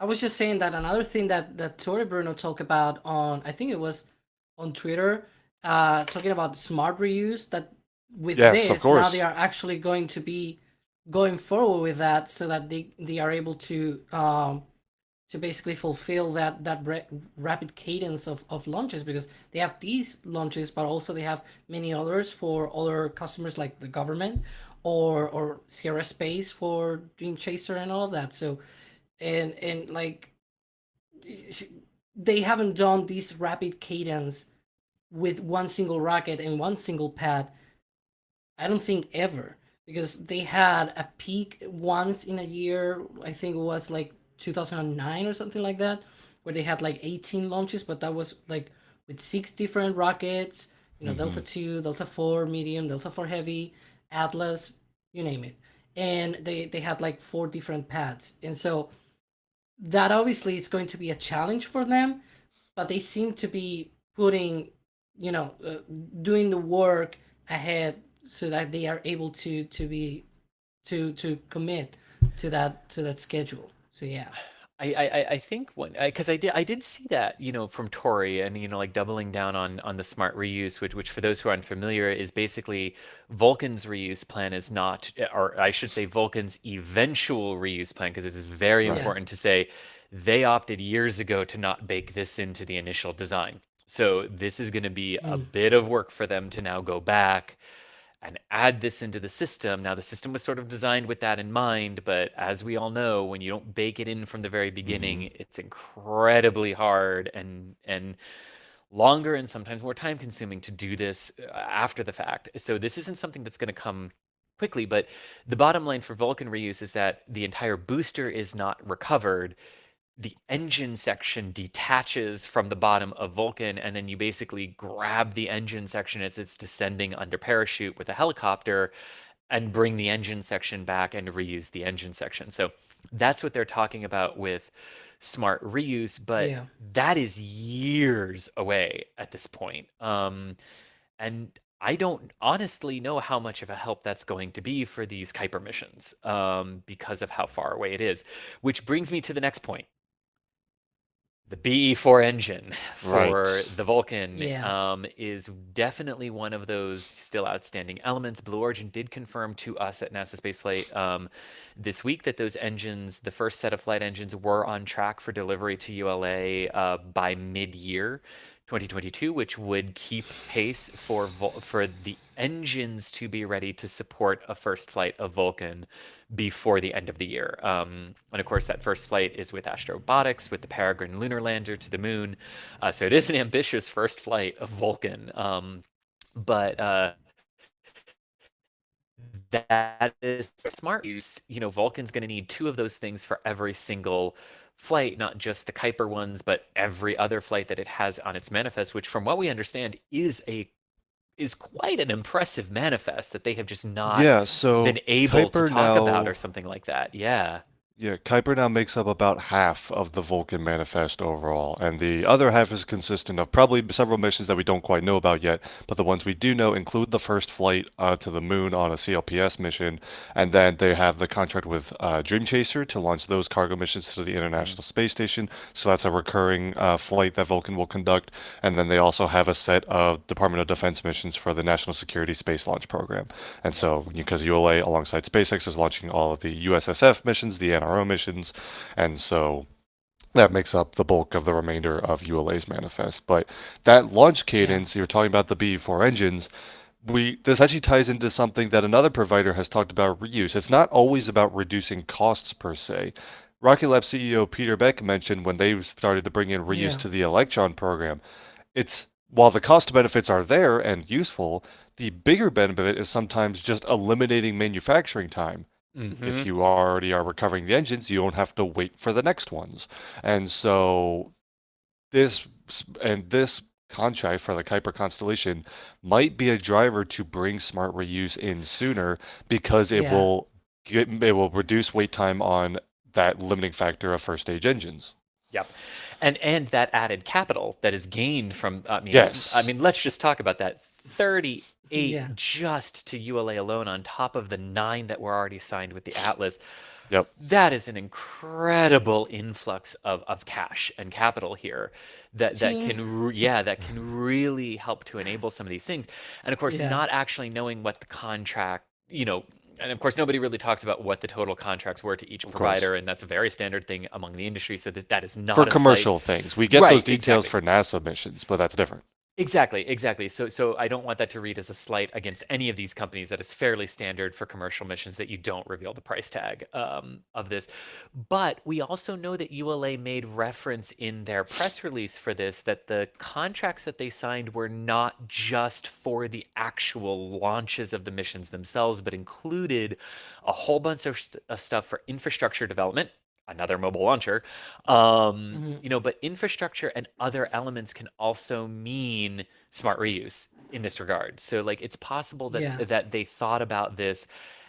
I was just saying that another thing that Tori Bruno talked about on, I think it was on Twitter, talking about smart reuse. That with Yes, of this now they course. are actually going to be going forward with that, so that they are able basically fulfill that rapid cadence of launches, because they have these launches, but also they have many others for other customers like the government, or Sierra Space for Dream Chaser and all of that. So and like they haven't done this rapid cadence with one single rocket and one single pad, I don't think ever, because they had a peak once in a year. I think it was like 2009 or something like that, where they had like 18 launches, but that was like with six different rockets. Delta 2, Delta 4 medium, Delta 4 heavy, Atlas, you name it, and they had like four different pads, and so that obviously is going to be a challenge for them, but they seem to be putting, doing the work ahead so that they are able to commit to that schedule. So yeah. I think when because I did see that from Tori, and like doubling down on the smart reuse, which for those who are unfamiliar is basically Vulcan's reuse plan is not, or I should say Vulcan's eventual reuse plan, because it is very Right. Yeah. important to say they opted years ago to not bake this into the initial design. So this is going to be a bit of work for them to now go back and add this into the system. Now, the system was sort of designed with that in mind, but as we all know, when you don't bake it in from the very beginning, it's incredibly hard and longer and sometimes more time consuming to do this after the fact. So this isn't something that's going to come quickly, but the bottom line for Vulcan reuse is that the entire booster is not recovered. The engine section detaches from the bottom of Vulcan, and then you basically grab the engine section as it's descending under parachute with a helicopter and bring the engine section back and reuse the engine section. So that's what they're talking about with smart reuse, but Yeah. that is years away at this point. And I don't honestly know how much of a help that's going to be for these Kuiper missions, because of how far away it is. Which brings me to the next point. The BE4 engine for Right. the Vulcan Yeah. is definitely one of those still outstanding elements. Blue Origin did confirm to us at NASA Spaceflight this week that those engines, the first set of flight engines, were on track for delivery to ULA by mid-year 2022, which would keep pace for the engines to be ready to support a first flight of Vulcan before the end of the year. And of course, that first flight is with Astrobotics, with the Peregrine lunar lander to the moon. So it is an ambitious first flight of Vulcan. But that is smart use. Vulcan's going to need two of those things for every single flight, not just the Kuiper ones, but every other flight that it has on its manifest, which from what we understand is quite an impressive manifest that they have just not Yeah, so been able to Kuiper talk about or now something like that. Yeah. Yeah, Kuiper now makes up about half of the Vulcan manifest overall, and the other half is consistent of probably several missions that we don't quite know about yet, but the ones we do know include the first flight to the moon on a CLPS mission, and then they have the contract with Dream Chaser to launch those cargo missions to the Mhm. International Space Station, so that's a recurring flight that Vulcan will conduct, and then they also have a set of Department of Defense missions for the National Security Space Launch Program. And Yep. so, because ULA alongside SpaceX is launching all of the USSF missions, the NRO missions, and so that makes up the bulk of the remainder of ULA's manifest. But that launch Yeah. cadence, you're talking about the BE4 engines, this actually ties into something that another provider has talked about reuse. It's not always about reducing costs per se. Rocket Lab CEO Peter Beck mentioned when they started to bring in reuse Yeah. to the Electron program, it's while the cost benefits are there and useful, the bigger benefit is sometimes just eliminating manufacturing time. If Hmm. you already are recovering the engines, you don't have to wait for the next ones. And so this this contract for the Kuiper constellation might be a driver to bring smart reuse in sooner because Yeah. it will reduce wait time on that limiting factor of first stage engines. Yep. And that added capital that is gained from, I Yes. mean, let's just talk about that. 38 Yeah. just to ULA alone on top of the 9 that were already signed with the Atlas. Yep. That is an incredible influx of cash and capital here that Ching. can yeah, that can really help to enable some of these things. And of course, Yeah. not actually knowing what the contract, And of course, nobody really talks about what the total contracts were to each Of course. provider, and that's a very standard thing among the industry. So that is For not a slight. commercial things. We get those Right, details exactly. for NASA missions, but that's different. Exactly. So I don't want that to read as a slight against any of these companies. That is fairly standard for commercial missions that you don't reveal the price tag of this. But we also know that ULA made reference in their press release for this that the contracts that they signed were not just for the actual launches of the missions themselves, but included a whole bunch of stuff for infrastructure development, another mobile launcher. But infrastructure and other elements can also mean smart reuse in this regard. So like it's possible that Yeah. that they thought about this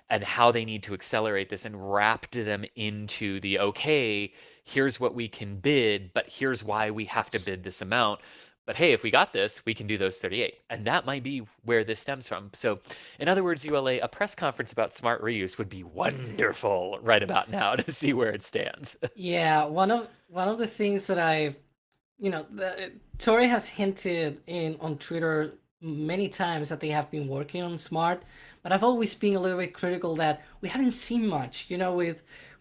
and how they need to accelerate this and wrapped them into the okay, here's what we can bid, but here's why we have to bid this amount. But hey, if we got this, we can do those 38. And that might be where this stems from. So, in other words, ULA, a press conference about smart reuse would be wonderful right about now to see where it stands. Yeah, one of the things that Tori has hinted in on Twitter many times that they have been working on smart, but I've always been a little bit critical that we hadn't seen much.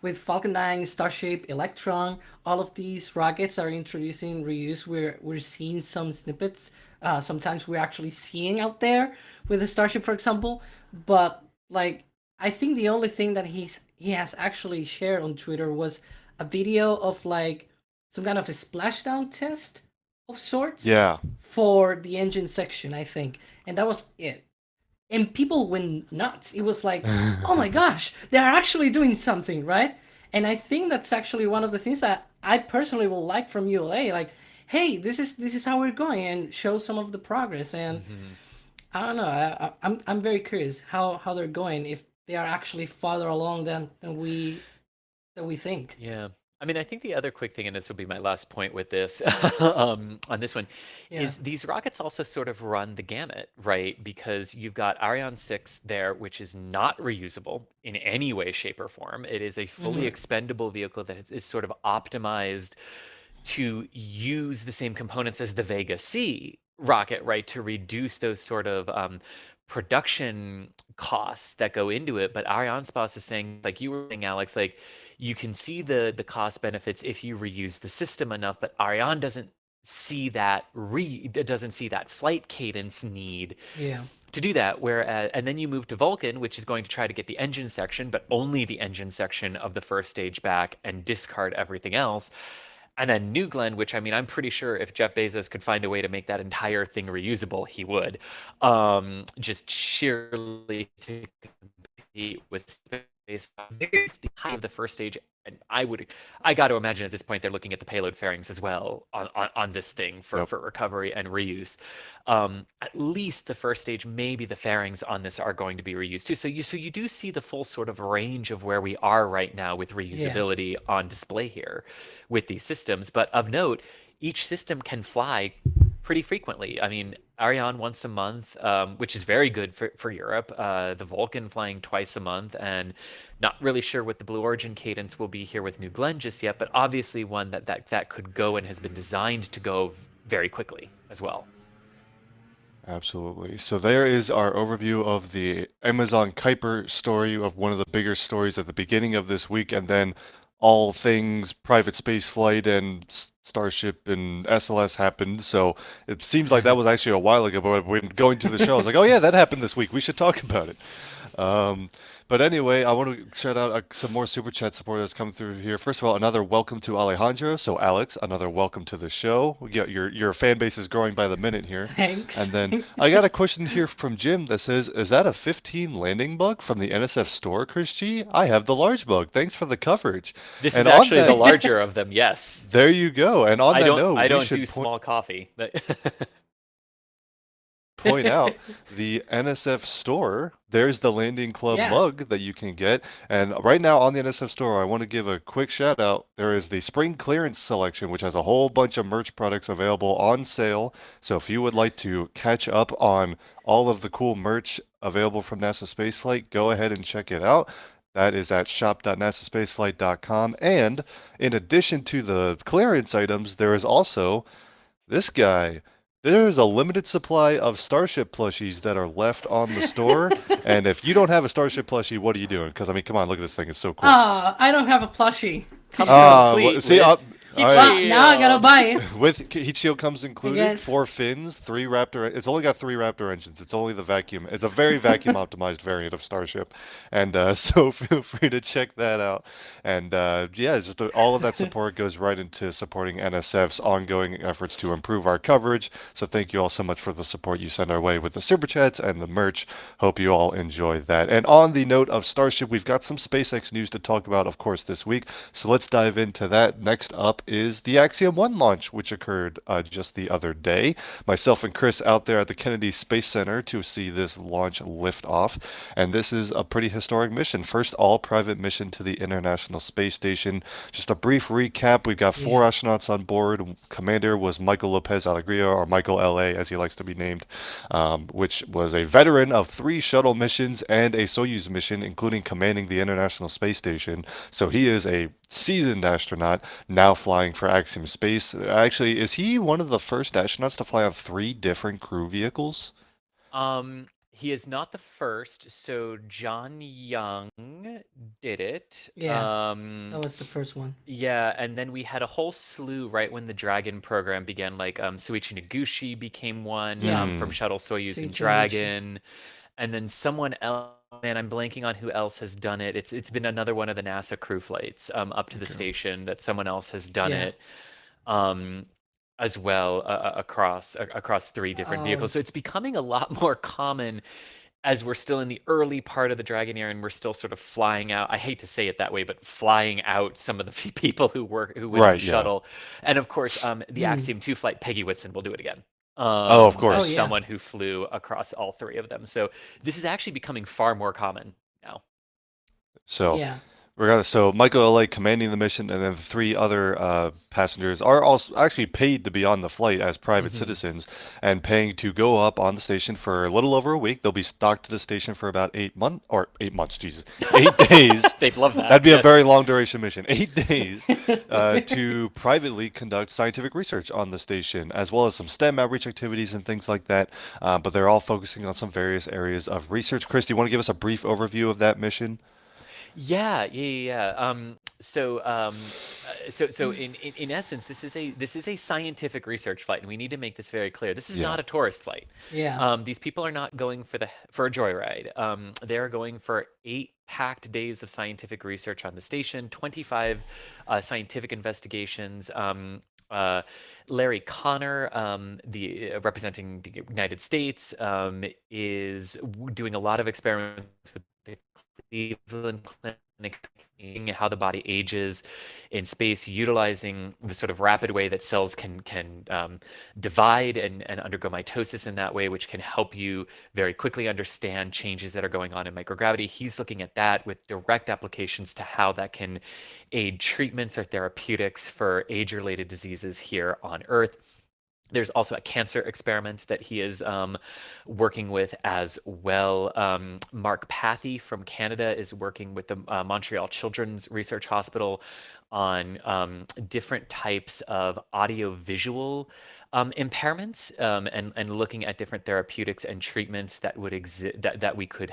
With Falcon 9, Starship, Electron, all of these rockets are introducing reuse. We're seeing some snippets. Sometimes we're actually seeing out there with the Starship, for example. But like, I think the only thing that he has actually shared on Twitter was a video of like some kind of a splashdown test of sorts Yeah. for the engine section, I think, and that was it. And people went nuts. It was like, oh my gosh, they are actually doing something, right? And I think that's actually one of the things that I personally will like from ULA. Like, hey, this is how we're going, and show some of the progress. And I don't know. I'm very curious how they're going, if they are actually farther along than we think. Yeah. I mean, I think the other quick thing, and this will be my last point with this, on this one, Yeah. is these rockets also sort of run the gamut, right? Because you've got Ariane 6 there, which is not reusable in any way, shape, or form. It is a fully expendable vehicle that is sort of optimized to use the same components as the Vega C rocket, right? To reduce those sort of production costs that go into it. But Arianespace is saying, like you were saying, Alex, like you can see the cost benefits if you reuse the system enough, but Ariane doesn't see that flight cadence need Yeah. to do that. Whereas, and then you move to Vulcan, which is going to try to get the engine section, but only the engine section of the first stage back and discard everything else. And then New Glenn, which I mean, I'm pretty sure if Jeff Bezos could find a way to make that entire thing reusable, he would. Just sheerly to compete with space. There's the height of the first stage, and I got to imagine at this point they're looking at the payload fairings as well on this thing for recovery and reuse. At least the first stage, maybe the fairings on this are going to be reused too. So you do see the full sort of range of where we are right now with reusability on display here with these systems. But of note, each system can fly pretty frequently. I mean, Ariane once a month, which is very good for Europe. The Vulcan flying twice a month, and not really sure what the Blue Origin cadence will be here with New Glenn just yet, but obviously one that could go and has been designed to go very quickly as well. Absolutely. So there is our overview of the Amazon Kuiper story, of one of the bigger stories at the beginning of this week, and then all things private space flight and Starship and SLS happened. So it seems like that was actually a while ago, but when going to the show, I was like, oh yeah, that happened this week. We should talk about it. But anyway, I want to shout out some more super chat support that's come through here. First of all, another welcome to Alejandro. So Alex, another welcome to the show. Your fan base is growing by the minute here. Thanks. And then I got a question here from Jim that says, "Is that a 15 landing bug from the NSF store, Chris G? I have the large bug. Thanks for the coverage." This And is on actually that- the larger of them. Yes. There you go. And on I that don't. note, I we don't should do small coffee. point out the NSF store. There's the Landing Club mug that you can get. And right now on the NSF store, I want to give a quick shout out. There is the spring clearance selection, which has a whole bunch of merch products available on sale. So if you would like to catch up on all of the cool merch available from NASA Spaceflight, go ahead and check it out. That is at shop.nasaspaceflight.com. And in addition to the clearance items, there is also this guy. There's a limited supply of Starship plushies that are left on the store, and if you don't have a Starship plushie, what are you doing? Because I mean, come on, look at this thing; it's so cool. I don't have a plushie to Comes show. complete See, with all heat right. Well, now I gotta shield. buy it. With heat shield comes I included, guess. 4 fins, 3 Raptor. It's only got 3 Raptor engines. It's only the vacuum. It's a very vacuum optimized variant of Starship, and so feel free to check that out. And yeah, just all of that support goes right into supporting NSF's ongoing efforts to improve our coverage. So thank you all so much for the support you send our way with the super chats and the merch. Hope you all enjoy that. And on the note of Starship, we've got some SpaceX news to talk about, of course, this week. So let's dive into that. Next up is the Axiom 1 launch, which occurred just the other day. Myself and Chris out there at the Kennedy Space Center to see this launch lift off. And this is a pretty historic mission. First all-private mission to the International Space Station. Just a brief recap. We've got 4 astronauts on board. Commander was Michael Lopez Alegria, or Michael LA, as he likes to be named, which was a veteran of 3 shuttle missions and a Soyuz mission, including commanding the International Space Station. So he is a seasoned astronaut now flying for Axiom Space. Actually, is he one of the first astronauts to fly on 3 different crew vehicles? He is not the first. So John Young did it. Yeah, that was the first one. Yeah, and then we had a whole slew right when the Dragon program began. Like Suichi Noguchi became one Yeah. from Shuttle Soyuz and Suichi Noguchi. Dragon, and then someone else. Man, I'm blanking on who else has done it. It's been another one of the NASA crew flights up to the station that someone else has done Yeah. it. As well across 3 different vehicles. So it's becoming a lot more common as we're still in the early part of the Dragon era and we're still sort of flying out. I hate to say it that way, but flying out some of the people who went on the Right, yeah. shuttle. And of course, the Axiom 2 flight, Peggy Whitson will do it again. Oh, of course. Oh, As yeah. someone who flew across all 3 of them. So this is actually becoming far more common now. So Yeah. so Michael LA commanding the mission, and then the 3 other passengers are also actually paid to be on the flight as private citizens, and paying to go up on the station for a little over a week. They'll be stocked to the station for about 8 months, Jesus, 8 days. They'd love that. That'd be yes. a very long duration mission. 8 days to privately conduct scientific research on the station, as well as some STEM outreach activities and things like that. But they're all focusing on some various areas of research. Chris, do you want to give us a brief overview of that mission? Yeah. So in essence, this is a scientific research flight, and we need to make this very clear. This is Yeah. not a tourist flight. Yeah. These people are not going for a joyride. They are going for 8 packed days of scientific research on the station, 25 scientific investigations. Larry Connor, representing the United States, is doing a lot of experiments with the Cleveland Clinic, how the body ages in space, utilizing the sort of rapid way that cells can divide and undergo mitosis in that way, which can help you very quickly understand changes that are going on in microgravity. He's looking at that with direct applications to how that can aid treatments or therapeutics for age-related diseases here on Earth. There's also a cancer experiment that he is working with as well. Mark Pathy from Canada is working with the Montreal Children's Research Hospital on different types of audiovisual impairments and looking at different therapeutics and treatments that would that we could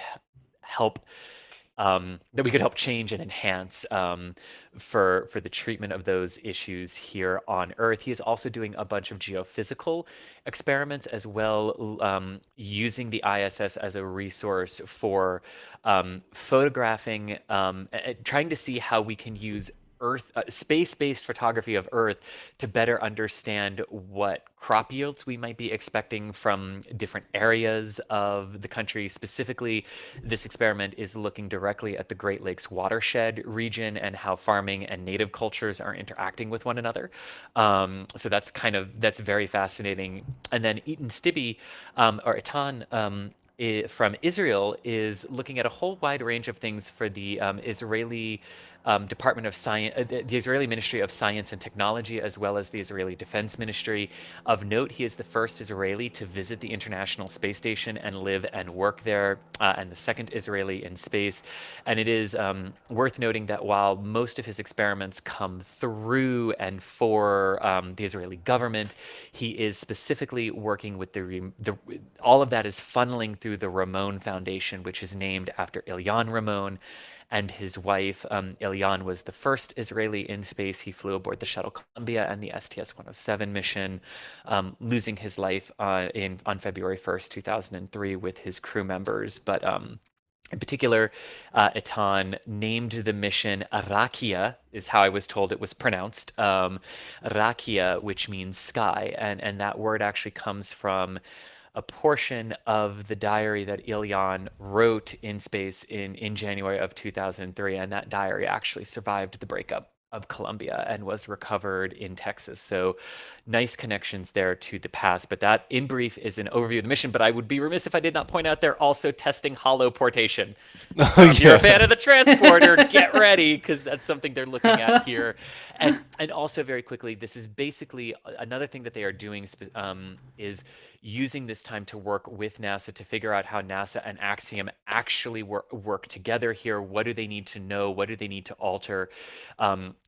help change and enhance for the treatment of those issues here on Earth. He is also doing a bunch of geophysical experiments as well, using the ISS as a resource for photographing, trying to see how we can use Earth, space-based photography of Earth to better understand what crop yields we might be expecting from different areas of the country. Specifically, this experiment is looking directly at the Great Lakes watershed region and how farming and native cultures are interacting with one another. So that's very fascinating. And then Etan Stibbe, or Etan, from Israel, is looking at a whole wide range of things for the Israeli Department of Science, the Israeli Ministry of Science and Technology, as well as the Israeli Defense Ministry. Of note, he is the first Israeli to visit the International Space Station and live and work there, and the second Israeli in space. And it is worth noting that while most of his experiments come through and for the Israeli government, he is specifically working with all of that is funneling through the Ramon Foundation, which is named after Ilyan Ramon and his wife. Ilyan was the first Israeli in space. He flew aboard the shuttle Columbia and the STS-107 mission, losing his life on February 1st, 2003 with his crew members. But in particular, Etan named the mission Arakia, is how I was told it was pronounced. Arakia, which means sky. And that word actually comes from a portion of the diary that Ilyan wrote in space in January of 2003. And that diary actually survived the breakup of Columbia and was recovered in Texas. So nice connections there to the past. But that, in brief, is an overview of the mission. But I would be remiss if I did not point out they're also testing holoportation. So if you're a fan of the transporter, get ready, because that's something they're looking at here. And also, very quickly, this is basically another thing that they are doing is using this time to work with NASA to figure out how NASA and Axiom actually work together here. What do they need to know? What do they need to alter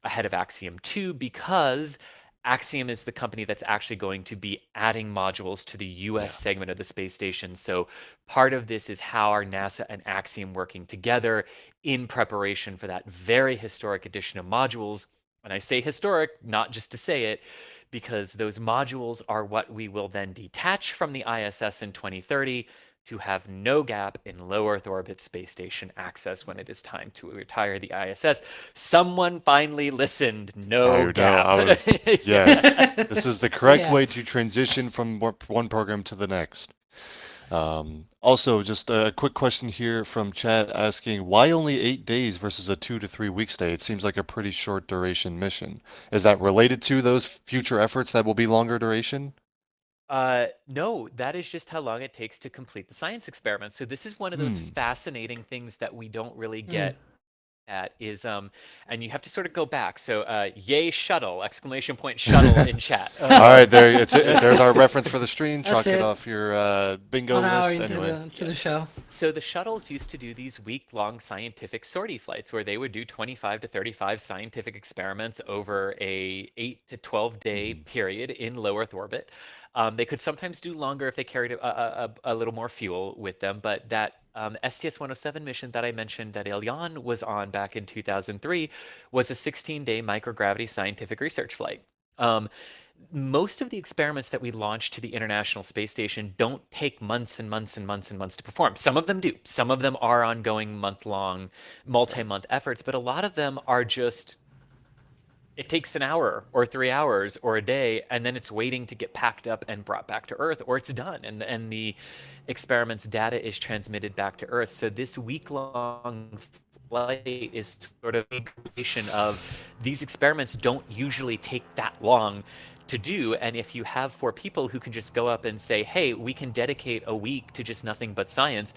ahead of Axiom 2? Because Axiom is the company that's actually going to be adding modules to the US segment of the space station. So part of this is how are NASA and Axiom working together in preparation for that very historic addition of modules. And I say historic, not just to say it, because those modules are what we will then detach from the ISS in 2030 to have no gap in low Earth orbit space station access when it is time to retire the ISS. Someone finally listened. No gap. Yes, this is the correct way to transition from one program to the next. Also, just a quick question here from chat asking, why only 8 days versus a 2 to 3 week stay? It seems like a pretty short duration mission. Is that related to those future efforts that will be longer duration? No, that is just how long it takes to complete the science experiment. So this is one of those fascinating things that we don't really get at is and you have to sort of go back. So yay shuttle, exclamation point shuttle in chat. All right, there's our reference for the stream. Chalk it off your bingo 1 hour list. into Anyway. the show. So the shuttles used to do these week-long scientific sortie flights where they would do 25 to 35 scientific experiments over a 8 to 12 day period in low Earth orbit. They could sometimes do longer if they carried a little more fuel with them, but that STS-107 mission that I mentioned that Ilyan was on back in 2003 was a 16-day microgravity scientific research flight. Most of the experiments that we launched to the International Space Station don't take months and months and months and months to perform. Some of them do. Some of them are ongoing month-long, multi-month efforts, but a lot of them are just, it takes an hour or 3 hours or a day, and then it's waiting to get packed up and brought back to Earth, or it's done, and the experiment's data is transmitted back to Earth. So this week-long flight is sort of a creation of these experiments don't usually take that long to do. And if you have 4 people who can just go up and say, hey, we can dedicate a week to just nothing but science,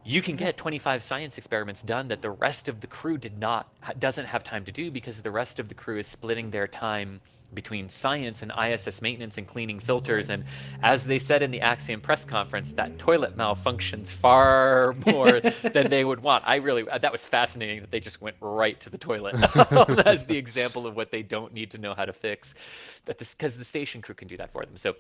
you can get 25 science experiments done that the rest of the crew doesn't have time to do, because the rest of the crew is splitting their time between science and ISS maintenance and cleaning filters. And as they said in the Axiom press conference, that toilet malfunctions far more than they would want. That was fascinating that they just went right to the toilet as the example of what they don't need to know how to fix. Because the station crew can do that for them. So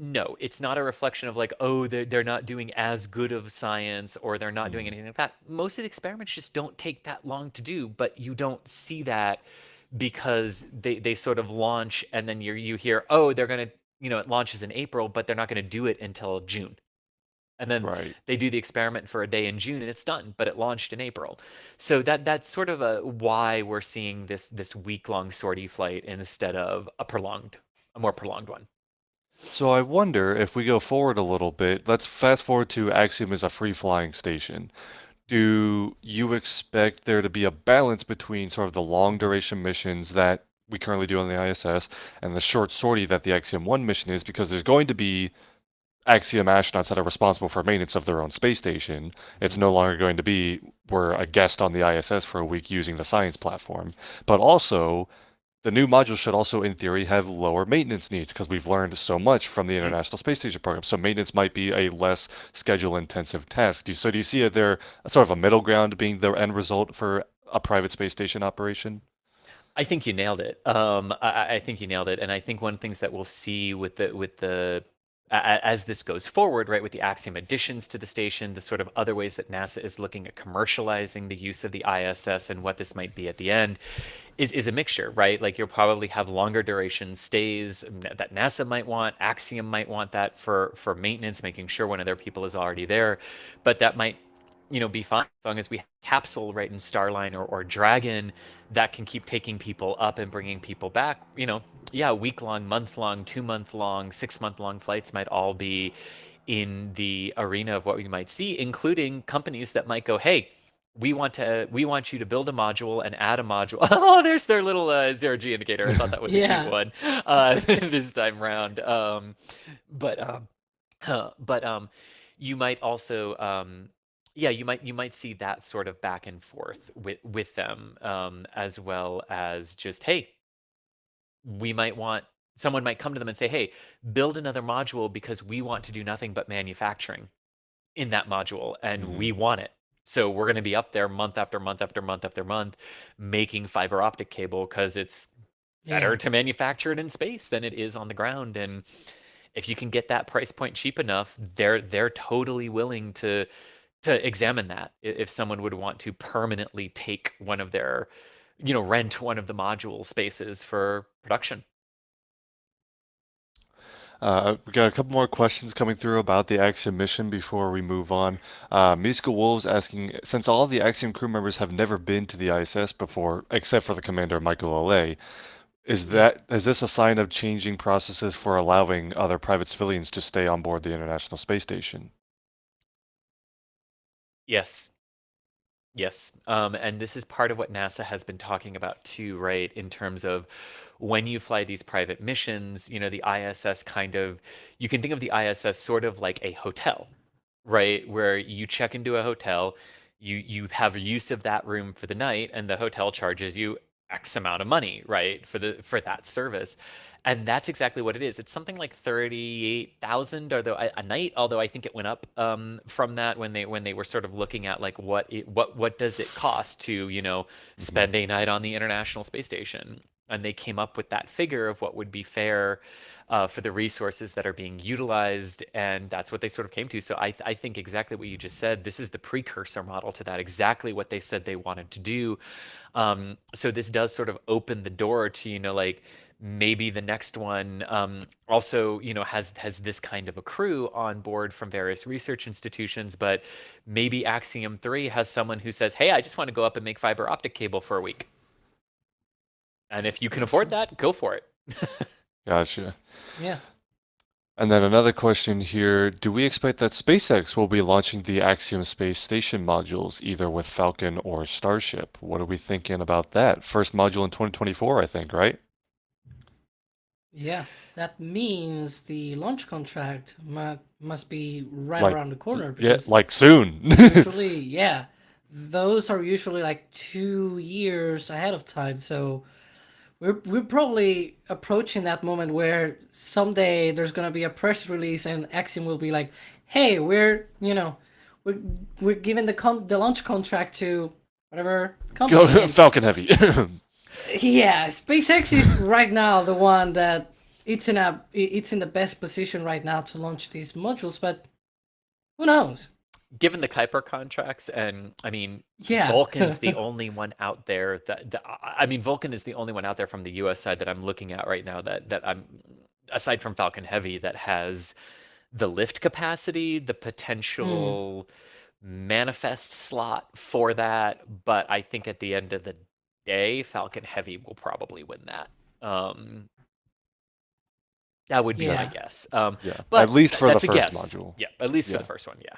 no, it's not a reflection of like, oh, they're not doing as good of science, or they're not doing anything like that. Most of the experiments just don't take that long to do, but you don't see that because they sort of launch, and then you hear, oh, they're going to, it launches in April, but they're not going to do it until June. And then they do the experiment for a day in June and it's done, but it launched in April. So that's sort of why we're seeing this week-long sortie flight instead of a more prolonged one. So I wonder if we go forward a little bit, let's fast forward to Axiom as a free-flying station. Do you expect there to be a balance between sort of the long duration missions that we currently do on the ISS and the short sortie that the Axiom 1 mission is? Because there's going to be Axiom astronauts that are responsible for maintenance of their own space station. It's no longer going to be we're a guest on the ISS for a week using the science platform. But also, the new module should also, in theory, have lower maintenance needs because we've learned so much from the International Space Station program. So maintenance might be a less schedule-intensive task. So do you see it there, sort of a middle ground being the end result for a private space station operation? I think you nailed it. I think you nailed it, and I think one of the things that we'll see with as this goes forward, right, with the Axiom additions to the station, the sort of other ways that NASA is looking at commercializing the use of the ISS and what this might be at the end, is a mixture, right? Like you'll probably have longer duration stays that NASA might want, Axiom might want that for maintenance, making sure one of their people is already there, but that might be fine as long as we have capsule right in Starline or Dragon that can keep taking people up and bringing people back. Yeah, week-long, month-long, 2-month-long, 6-month-long flights might all be in the arena of what we might see, including companies that might go, hey, we want you to build a module and add a module. Oh, there's their little zero-G indicator. I thought that was a cute one this time round. But you might also yeah, you might see that sort of back and forth with them, as well as just, hey, someone might come to them and say, hey, build another module because we want to do nothing but manufacturing in that module and we want it. So we're going to be up there month after month after month after month making fiber optic cable because it's better to manufacture it in space than it is on the ground. And if you can get that price point cheap enough, they're totally willing to examine that if someone would want to permanently take one of their, rent one of the module spaces for production. We got a couple more questions coming through about the Axiom mission before we move on. Musical Wolves asking, since all the Axiom crew members have never been to the ISS before, except for the commander Michael ULA, is this a sign of changing processes for allowing other private civilians to stay on board the International Space Station? Yes. Yes. And this is part of what NASA has been talking about too, right? In terms of when you fly these private missions, the ISS you can think of the ISS sort of like a hotel, right? Where you check into a hotel, you have use of that room for the night, and the hotel charges you X amount of money, right, for that service. And that's exactly what it is. It's something like 38,000 a night, although I think it went up from that when they were sort of looking at like what does it cost to, spend a night on the International Space Station. And they came up with that figure of what would be fair for the resources that are being utilized, and that's what they sort of came to. So I think exactly what you just said. This is the precursor model to that. Exactly what they said they wanted to do. So this does sort of open the door to like maybe the next one also has this kind of a crew on board from various research institutions, but maybe Axiom 3 has someone who says, hey, I just want to go up and make fiber optic cable for a week. And if you can afford that, go for it. Gotcha. Yeah. And then another question here, do we expect that SpaceX will be launching the Axiom space station modules either with Falcon or Starship? What are we thinking about that? First module in 2024, I think, right? Yeah, that means the launch contract must be right Like, around the corner yeah, because like soon. usually, yeah, those are usually like 2 years ahead of time. So we're probably approaching that moment where someday there's gonna be a press release and Axiom will be like, "Hey, we're giving the launch contract to whatever company." And Falcon Heavy. yeah, SpaceX is right now the one that it's in the best position right now to launch these modules, but who knows? Given the Kuiper contracts, and I mean, Yeah. Vulcan's the only one out there Vulcan is the only one out there from the U.S. side that I'm looking at right now that I'm, aside from Falcon Heavy, that has the lift capacity, the potential manifest slot for that. But I think at the end of the day, Falcon Heavy will probably win that. That would be my guess. Yeah, but at least for the that's a first guess. module. Yeah, at least for the first one, yeah.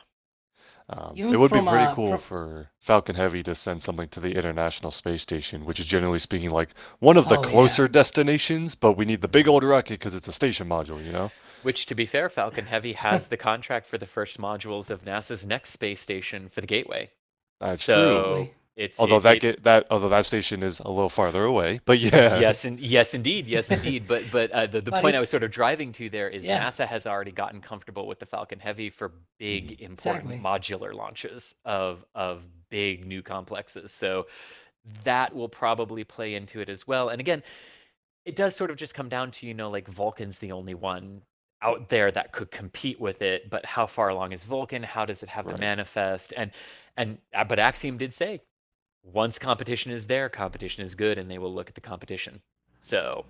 Even It would be from, pretty cool for Falcon Heavy to send something to the International Space Station, which is generally speaking like one of the Oh, yeah. closer destinations, but we need the big old rocket because it's a station module, Which, to be fair, Falcon Heavy has the contract for the first modules of NASA's next space station for the Gateway. That's true. So Gateway. it's Although it, it although that station is a little farther away, but yeah. yes and yes indeed. But the But point I was it's sort of driving to there is yeah, NASA has already gotten comfortable with the Falcon Heavy for big important exactly. modular launches of big new complexes. So that will probably play into it as well. And again, it does sort of just come down to, like Vulcan's the only one out there that could compete with it, but how far along is Vulcan? How does it have to Right. manifest? But Axiom did say once competition is there, competition is good, and they will look at the competition. So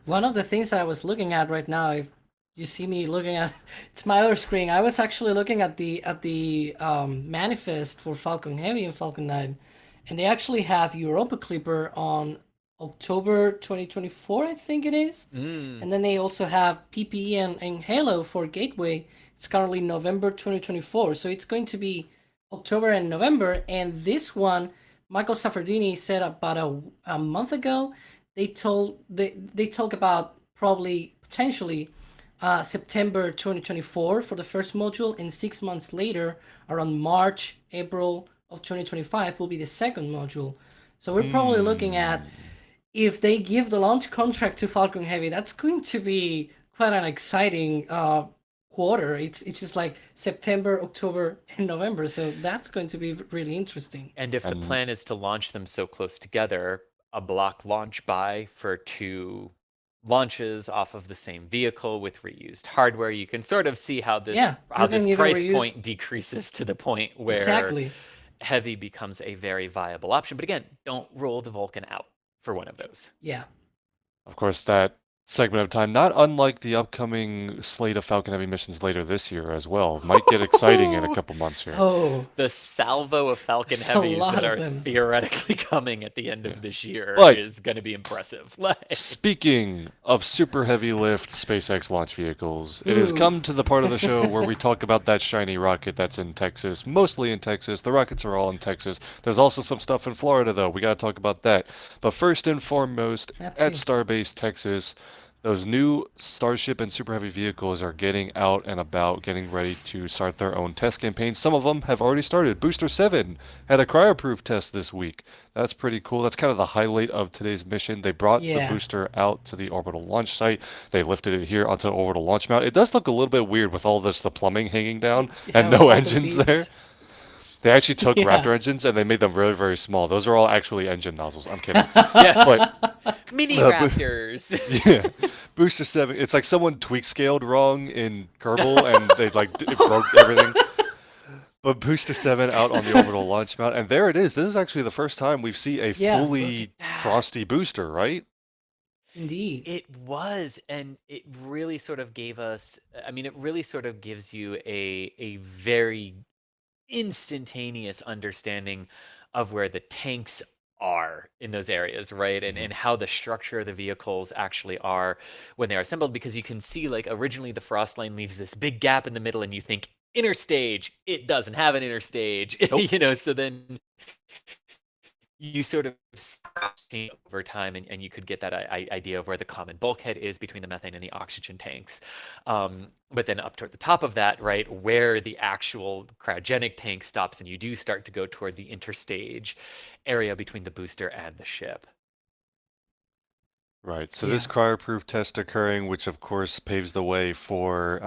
One of the things that I was looking at right now, if you see me looking at, it's my other screen. I was actually looking at the manifest for Falcon Heavy and Falcon 9, and they actually have Europa Clipper on October 2024, I think it is. And then they also have PPE and Halo for Gateway. It's currently November 2024, so it's going to be October and November. And this one, Michael Saffredini said about a month ago, they talk about probably potentially September 2024 for the first module, and 6 months later, around March, April of 2025, will be the second module. So we're probably looking at, if they give the launch contract to Falcon Heavy, that's going to be quite an exciting quarter. It's just like September, October, and November. So that's going to be really interesting. And if the plan is to launch them so close together, a block launch buy for 2 launches off of the same vehicle with reused hardware, you can sort of see how this price point decreases to the point where exactly. Heavy becomes a very viable option. But again, don't rule the Vulcan out for one of those. Yeah. Of course, that segment of time, not unlike the upcoming slate of Falcon Heavy missions later this year as well, might get exciting in a couple months here. Oh, The salvo of Falcon There's a Heavies lot that of are them. theoretically coming at the end of this year But- is going to be impressive. Like, Speaking of super heavy lift SpaceX launch vehicles, it has Ooh. come to the part of the show where we talk about that shiny rocket that's in Texas, mostly in Texas. The rockets are all in Texas. There's also some stuff in Florida, though. We got to talk about that. But first and foremost, Let's at see. Starbase, Texas, those new Starship and Super Heavy vehicles are getting out and about, getting ready to start their own test campaigns. Some of them have already started. Booster 7 had a cryoproof test this week. That's pretty cool. That's kind of the highlight of today's mission. They brought the Yeah. booster out to the orbital launch site. They lifted it here onto the orbital launch mount. It does look a little bit weird with all the plumbing hanging down and Yeah, no all the engines there. beads. They actually took Yeah. Raptor engines and they made them very, very small. Those are all actually engine nozzles. I'm kidding. yeah, But mini Uh, Raptors. yeah, Booster 7. It's like someone tweak scaled wrong in Kerbal and they it broke everything. But Booster 7 out on the orbital launch mount, and there it is. This is actually the first time we see a Yeah, look fully at that. frosty booster, right? Indeed. It was, and it really sort of gave us, I mean, it really sort of gives you a very instantaneous understanding of where the tanks are in those areas, right? And how the structure of the vehicles actually are when they're assembled, because you can see, like, originally the frost line leaves this big gap in the middle and you think inner stage, it doesn't have an inner stage. Nope. So then you sort of change over time, and you could get that idea of where the common bulkhead is between the methane and the oxygen tanks. But then up toward the top of that, right, where the actual cryogenic tank stops, and you do start to go toward the interstage area between the booster and the ship. Right, so Yeah. this cryoproof test occurring, which of course paves the way for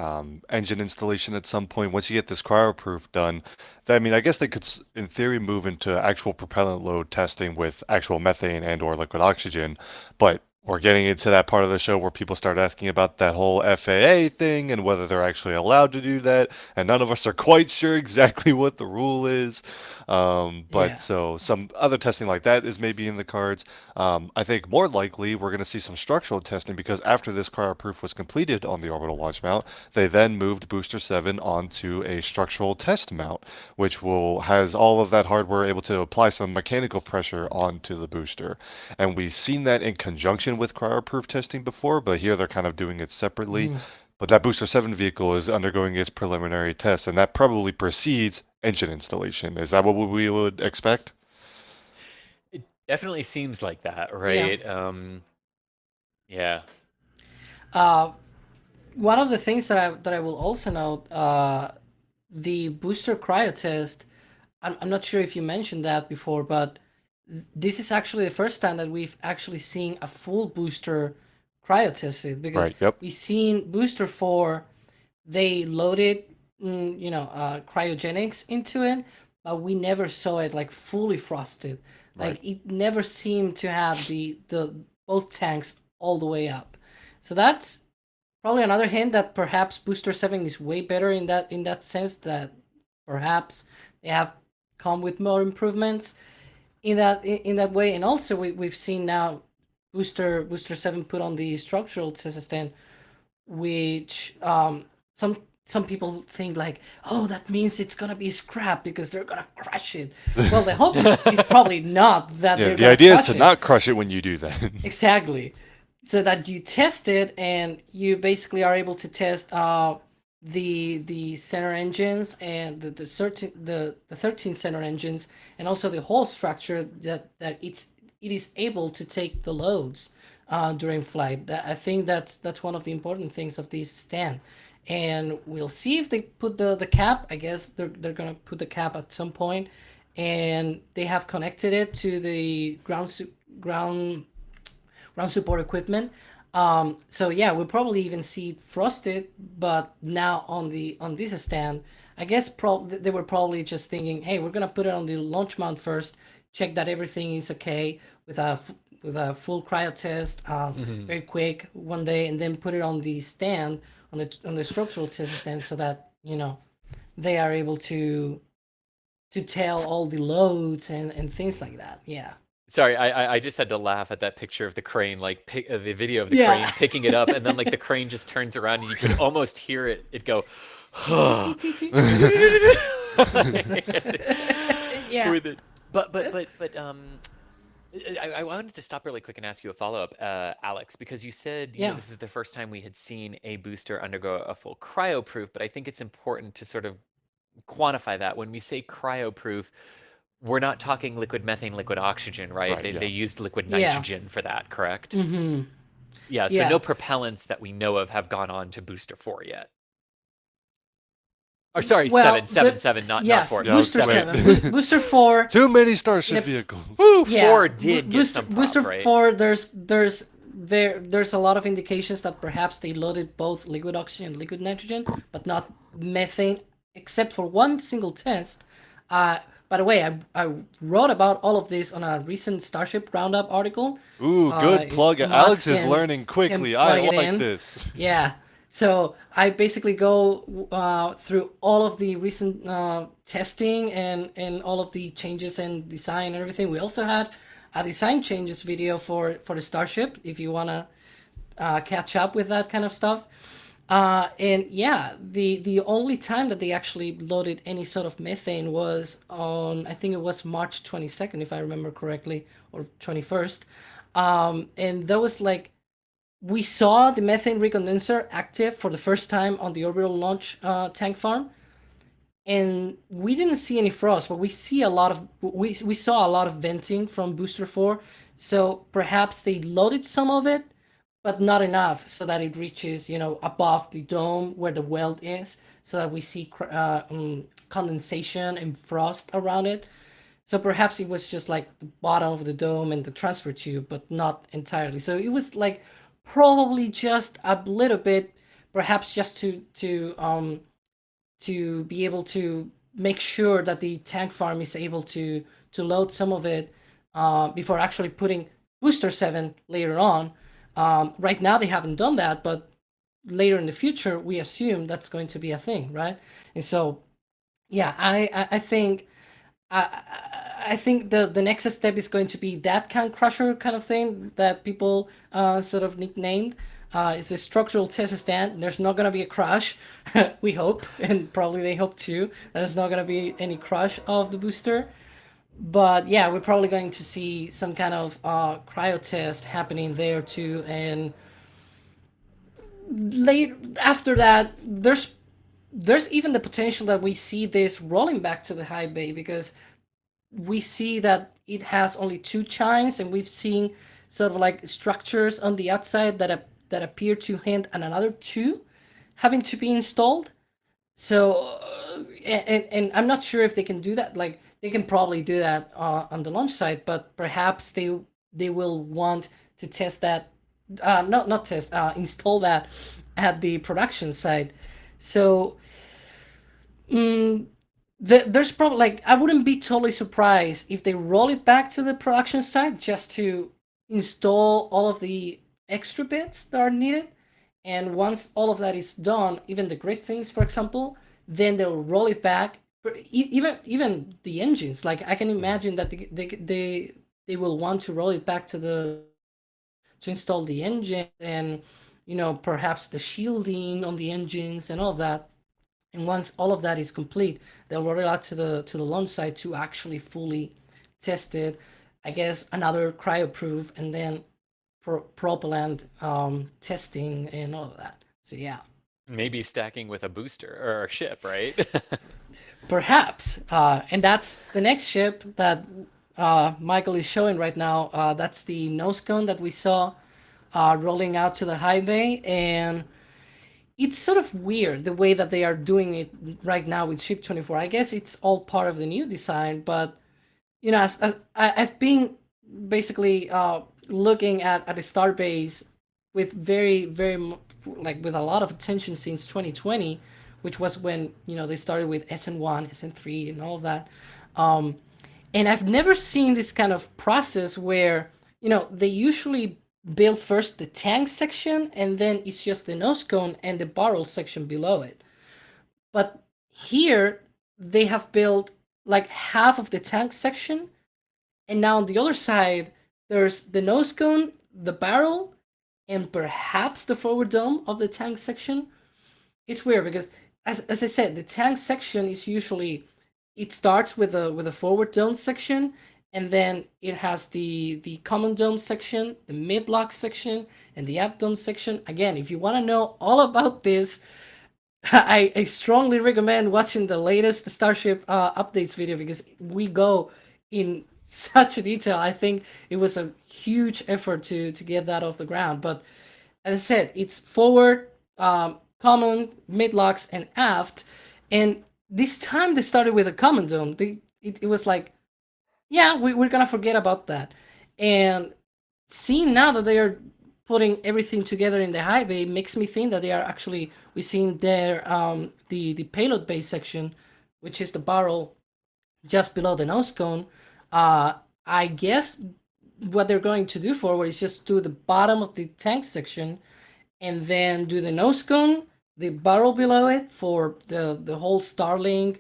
engine installation at some point. Once you get this cryoproof done, I mean, I guess they could, in theory, move into actual propellant load testing with actual methane and or liquid oxygen. But we're getting into that part of the show where people start asking about that whole FAA thing and whether they're actually allowed to do that. And none of us are quite sure exactly what the rule is. But Yeah. so some other testing like that is maybe in the cards. I think more likely we're going to see some structural testing because after this cryoproof was completed on the orbital launch mount, they then moved Booster 7 onto a structural test mount, which has all of that hardware able to apply some mechanical pressure onto the booster. And we've seen that in conjunction with cryoproof testing before, but here they're kind of doing it separately. But that Booster 7 vehicle is undergoing its preliminary test, and that probably precedes engine installation. Is that what we would expect? It definitely seems like that, right? Yeah. Uh, one of the things that I will also note, the booster cryo test. I'm not sure if you mentioned that before, but this is actually the first time that we've actually seen a full booster cryo tested, because Right. Yep. we've seen booster 4, they loaded cryogenics into it, but we never saw it like fully frosted. Like Right. it never seemed to have the both tanks all the way up. So that's probably another hint that perhaps booster 7 is way better in that sense, that perhaps they have come with more improvements in that way. And also we've seen now booster 7 put on the structural test stand, which some people think like, oh, that means it's gonna be scrap because they're gonna crush it. Well, the hope is probably not that Yeah. they're The gonna idea is crush to it. not crush it when you do that. Exactly. So that you test it, and you basically are able to test the center engines and the 13 center engines, and also the whole structure that it is able to take the loads during flight. I think that's one of the important things of this stand. And we'll see if they put the cap. I guess they're gonna put the cap at some point, and they have connected it to the ground support equipment. So yeah, we'll probably even see it frosted, but now on this stand, I guess they were probably just thinking, hey, we're gonna put it on the launch mount first, check that everything is okay with a full cryo test, very quick one day, and then put it on the stand, on the structural test stand, so that they are able to tell all the loads and things like that. Yeah. Sorry, I just had to laugh at that picture of the crane, like the video of the Yeah. crane picking it up, and then like the crane just turns around, and you could almost hear it go. Yeah. With it. But I wanted to stop really quick and ask you a follow-up, Alex, because you said Yeah. this is the first time we had seen a booster undergo a full cryo-proof, but I think it's important to sort of quantify that. When we say cryo-proof, we're not talking liquid methane, liquid oxygen, right? Right, They yeah. used liquid Yeah. nitrogen for that, correct? Mm-hmm. Yeah, so Yeah. no propellants that we know of have gone on to booster 4 yet. Or sorry, Well, 7, not 4. Yeah, Booster wait. 7. Booster 4. Too many Starship Yep. vehicles. Woo, Yeah, 4 did get booster, some prop, booster right? 4. There's a lot of indications that perhaps they loaded both liquid oxygen and liquid nitrogen, but not methane, except for one single test. By the way, I wrote about all of this on a recent Starship Roundup article. Ooh, good if plug. Mods Alex is can- learning quickly. can I plug it like in. this. Yeah. So I basically go through all of the recent testing and all of the changes and design and everything. We also had a design changes video for the Starship, if you want to catch up with that kind of stuff. And yeah, the only time that they actually loaded any sort of methane was on, I think it was March 22nd, if I remember correctly, or 21st. And that was like, we saw the methane recondenser active for the first time on the orbital launch tank farm, and we didn't see any frost, but we saw a lot of venting from booster 4. So perhaps they loaded some of it, but not enough so that it reaches above the dome where the weld is, so that we see condensation and frost around it. So perhaps it was just like the bottom of the dome and the transfer tube, but not entirely. So it was like probably just a little bit, perhaps just to be able to make sure that the tank farm is able to load some of it before actually putting booster 7 later on. Right now they haven't done that, but later in the future we assume that's going to be a thing, right? And so yeah, I think the next step is going to be that can crusher kind of thing that people sort of nicknamed. It's a structural test stand. There's not going to be a crush, we hope, and probably they hope too. There's not going to be any crush of the booster. But yeah, we're probably going to see some kind of cryo test happening there too. And after that, there's even the potential that we see this rolling back to the high bay, because we see that it has only 2 chines, and we've seen sort of like structures on the outside that appear to hint at another 2. having to be installed. So, and I'm not sure if they can do that. Like they can probably do that on the launch site, but perhaps they will want to test that, not test, install that at the production site. So, there's probably like I wouldn't be totally surprised if they roll it back to the production site just to install all of the extra bits that are needed. And once all of that is done, even the grid things, for example, then they'll roll it back. Even the engines, like I can imagine that they will want to roll it back to install the engine and perhaps the shielding on the engines and all of that. And once all of that is complete, they'll roll it out to the launch site to actually fully test it. I guess another cryo-proof and then propellant testing and all of that. So yeah. Maybe stacking with a booster or a ship, right? Perhaps. And that's the next ship that Michael is showing right now. That's the nose cone that we saw rolling out to the high bay. And it's sort of weird the way that they are doing it right now with Ship 24. I guess it's all part of the new design, but as I've been basically looking at the Starbase with very like with a lot of attention since 2020, which was when they started with SN1, SN3, and all of that. And I've never seen this kind of process where they usually build first the tank section and then it's just the nose cone and the barrel section below it. But here they have built like half of the tank section, and now on the other side there's the nose cone, the barrel, and perhaps the forward dome of the tank section. It's weird because as I said, the tank section is usually, it starts with a forward dome section, and then it has the common dome section, the mid-lock section, and the aft dome section. Again, if you want to know all about this, I strongly recommend watching the latest Starship updates video because we go in such a detail. I think it was a huge effort to get that off the ground. But as I said, it's forward, common, mid-locks, and aft. And this time they started with a common dome. It was like, yeah, we're gonna forget about that. And seeing now that they are putting everything together in the high bay makes me think that they are actually, we've seen their the payload bay section, which is the barrel just below the nose cone. I guess what they're going to do forward is just do the bottom of the tank section and then do the nose cone, the barrel below it for the whole Starlink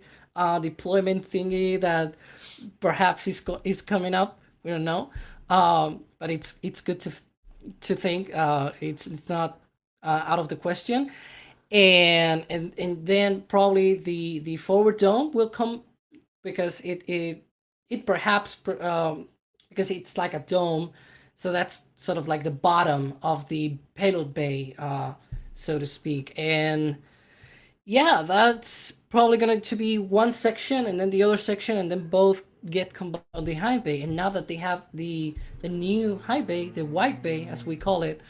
deployment thingy that perhaps is coming up. We don't know, but it's good to think it's not out of the question. And then probably the forward dome will come because it perhaps because it's like a dome, so that's sort of like the bottom of the payload bay, so to speak. And yeah, that's probably going to be one section and then the other section, and then both get combined on the high bay. And now that they have the new high bay, the white bay as we call it,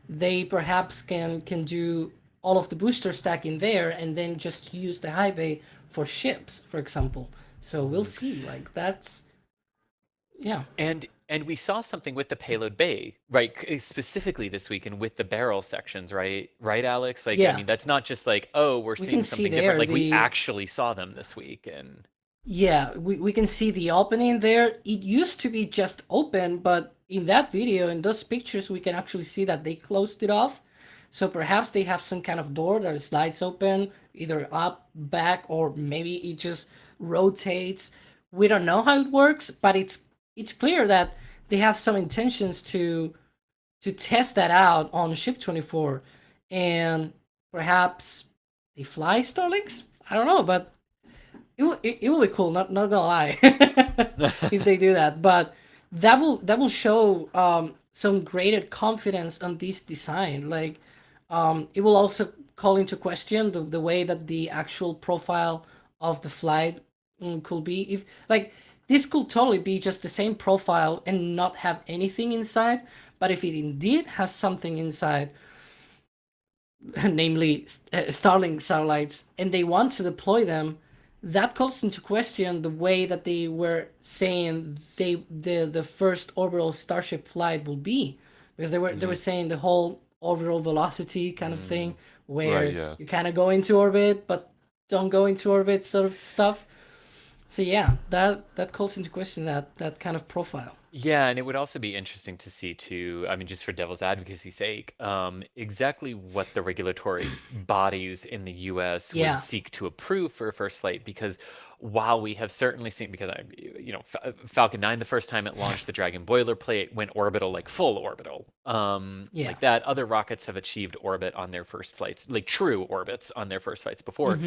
they perhaps can do all of the booster stack in there and then just use the high bay for ships, for example. So we'll see. Like that's, yeah. And we saw something with the payload bay, right? Specifically this week, and with the barrel sections, right? Right, Alex? Like, Yeah. I mean, that's not just like, oh, we're We seeing can see something there different. Like, we the- actually saw them this week, and Yeah, we can see the opening there. It used to be just open, but in that video, in those pictures, we can actually see that they closed it off. So perhaps they have some kind of door that slides open, either up, back, or maybe it just rotates. We don't know how it works, but it's clear that they have some intentions to test that out on Ship 24, and perhaps they fly Starlinks. I don't know, but it will be cool. Not gonna lie, if they do that. But that will show some greater confidence on this design. Like it will also call into question the way that the actual profile of the flight could be. If like this could totally be just the same profile and not have anything inside. But if it indeed has something inside, namely Starlink satellites, and they want to deploy them, that calls into question the way that they were saying the first orbital Starship flight will be, because they were saying the whole orbital velocity kind of thing, where Right, yeah. you kind of go into orbit but don't go into orbit, sort of stuff. So yeah, that calls into question that kind of profile. Yeah, and it would also be interesting to see too, I mean, just for devil's advocacy's sake, exactly what the regulatory bodies in the US would Yeah. seek to approve for a first flight, because while we have certainly seen, because Falcon 9, the first time it launched, the Dragon boilerplate went orbital, like full orbital. Yeah. Like that, other rockets have achieved orbit on their first flights, like true orbits on their first flights before.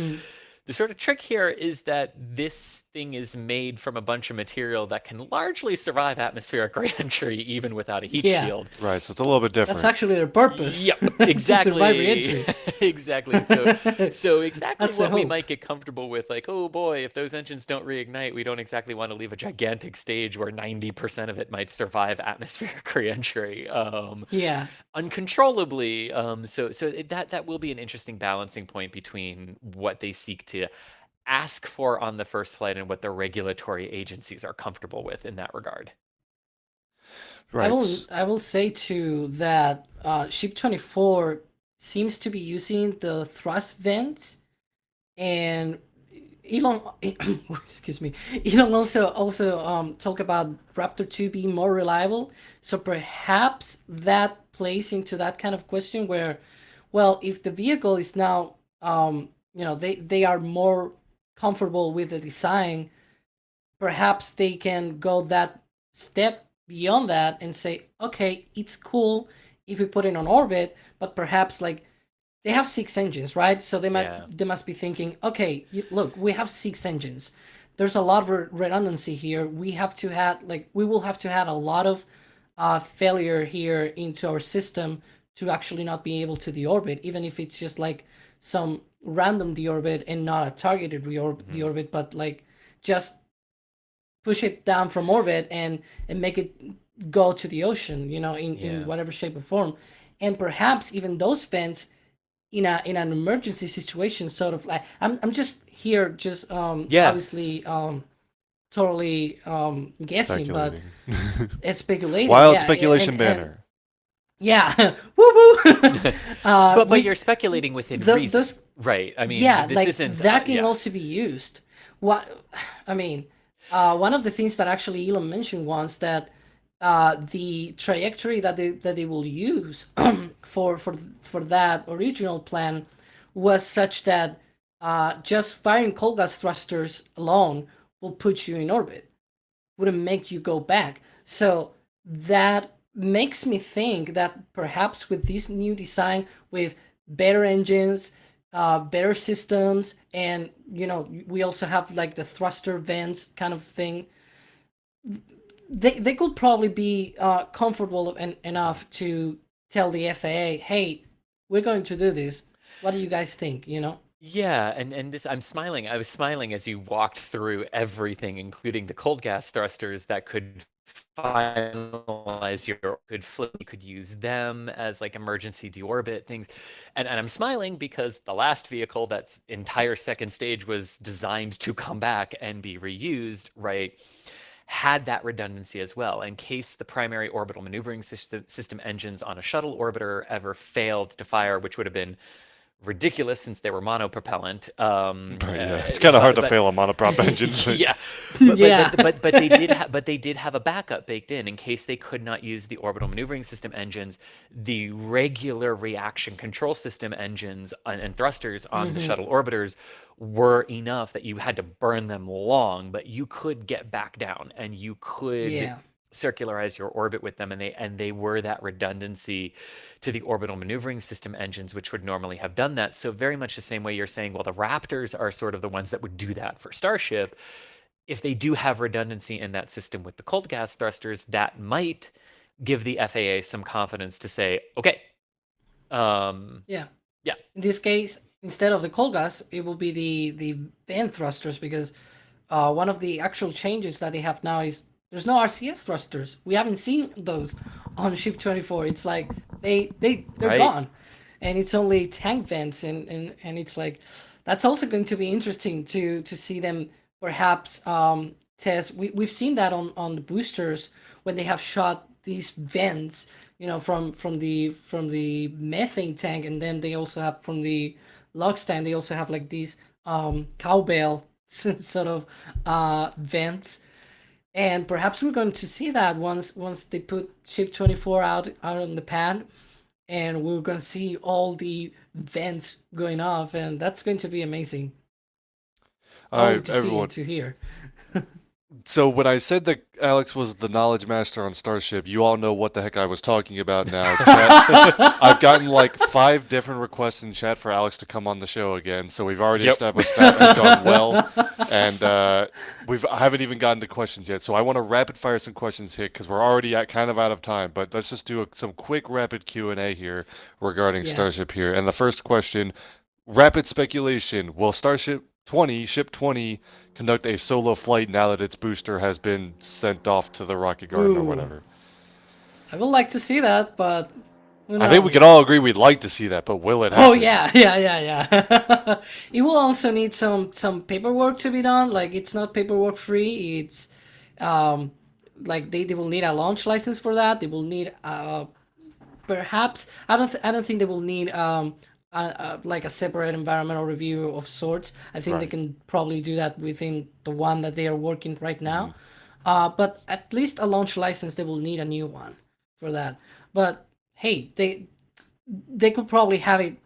The sort of trick here is that this thing is made from a bunch of material that can largely survive atmospheric re-entry even without a heat Yeah. shield. Right, so it's a little bit different. That's actually their purpose. Yep, To survive exactly. re-entry. Exactly. So exactly That's the what we hope. might get comfortable with, like, oh boy, if those engines don't reignite, we don't exactly want to leave a gigantic stage where 90% of it might survive atmospheric re-entry. Yeah. Uncontrollably. That will be an interesting balancing point between what they seek to ask for on the first flight and what the regulatory agencies are comfortable with in that regard. Right. I will say too that Ship 24 seems to be using the thrust vents, and Elon excuse me, Elon also talk about Raptor 2 being more reliable, so perhaps that plays into that kind of question where, well, if the vehicle is now they are more comfortable with the design, perhaps they can go that step beyond that and say, okay, it's cool if we put it on orbit, but perhaps like they have 6 engines, right? So they must be thinking, okay, look, we have 6 engines. There's a lot of redundancy here. We will have to add a lot of failure here into our system to actually not be able to deorbit, even if it's just like some random deorbit and not a targeted deorbit, but like just push it down from orbit and make it go to the ocean, in whatever shape or form. And perhaps even those vents in an emergency situation, sort of like I'm just here just obviously totally guessing, but it's speculating. Wild speculation banner. Yeah, woo woo. But you're speculating within reason, right? I mean, this isn't that can also be used. One of the things that actually Elon mentioned once, that the trajectory that they will use for that original plan was such that just firing cold gas thrusters alone will put you in orbit, wouldn't make you go back. So that makes me think that perhaps with this new design, with better engines, better systems, and we also have like the thruster vents kind of thing, they could probably be comfortable enough to tell the FAA, hey, we're going to do this. What do you guys think? Yeah, and this, I'm smiling. I was smiling as you walked through everything, including the cold gas thrusters that could finalize you could use them as like emergency deorbit things. And I'm smiling because the last vehicle, that's entire second stage, was designed to come back and be reused, right? Had that redundancy as well, in case the primary orbital maneuvering system engines on a shuttle orbiter ever failed to fire, which would have been ridiculous since they were monopropellant. It's kind of hard to fail a monoprop engine. But they did have a backup baked in case they could not use the orbital maneuvering system engines. The regular reaction control system engines and thrusters on the shuttle orbiters were enough that you had to burn them long, but you could get back down and you could circularize your orbit with them, and they were that redundancy to the orbital maneuvering system engines, which would normally have done that. So very much the same way you're saying, well, the Raptors are sort of the ones that would do that for Starship. If they do have redundancy in that system with the cold gas thrusters, that might give the FAA some confidence to say, okay. In this case, instead of the cold gas, it will be the vent thrusters, because one of the actual changes that they have now is there's no RCS thrusters. We haven't seen those on Ship 24. It's like they're gone. and it's only tank vents, and it's like that's also going to be interesting to see them perhaps test. We've seen that on the boosters when they have shot these vents, from the methane tank, and then they also have from the log stand. They also have like these cowbell sort of vents, and perhaps we're going to see that once they put Ship 24 out on the pad, and we're going to see all the vents going off, and that's going to be amazing. All All right, to see everyone. and to hear. So when I said that Alex was the knowledge master on Starship, you all know what the heck I was talking about now. I've gotten like 5 different requests in chat for Alex to come on the show again, so we've already established that has gone well, and I haven't even gotten to questions yet. So I want to rapid fire some questions here because we're already kind of out of time. But let's just do some quick rapid Q&A here regarding Yeah. Starship here. And the first question, rapid speculation: will Starship 20, Ship 20, conduct a solo flight now that its booster has been sent off to the rocket garden or Ooh. whatever? I would like to see that, but who knows? I think we can all agree we'd like to see that, but will it happen? Oh yeah. It will also need some paperwork to be done. Like, it's not paperwork free. It's like they will need a launch license for that. They will need perhaps I don't think they will need like a separate environmental review of sorts. I think they Right. can probably do that within the one that they are working right now. Mm-hmm. But at least a launch license, they will need a new one for that. But hey, they could probably have it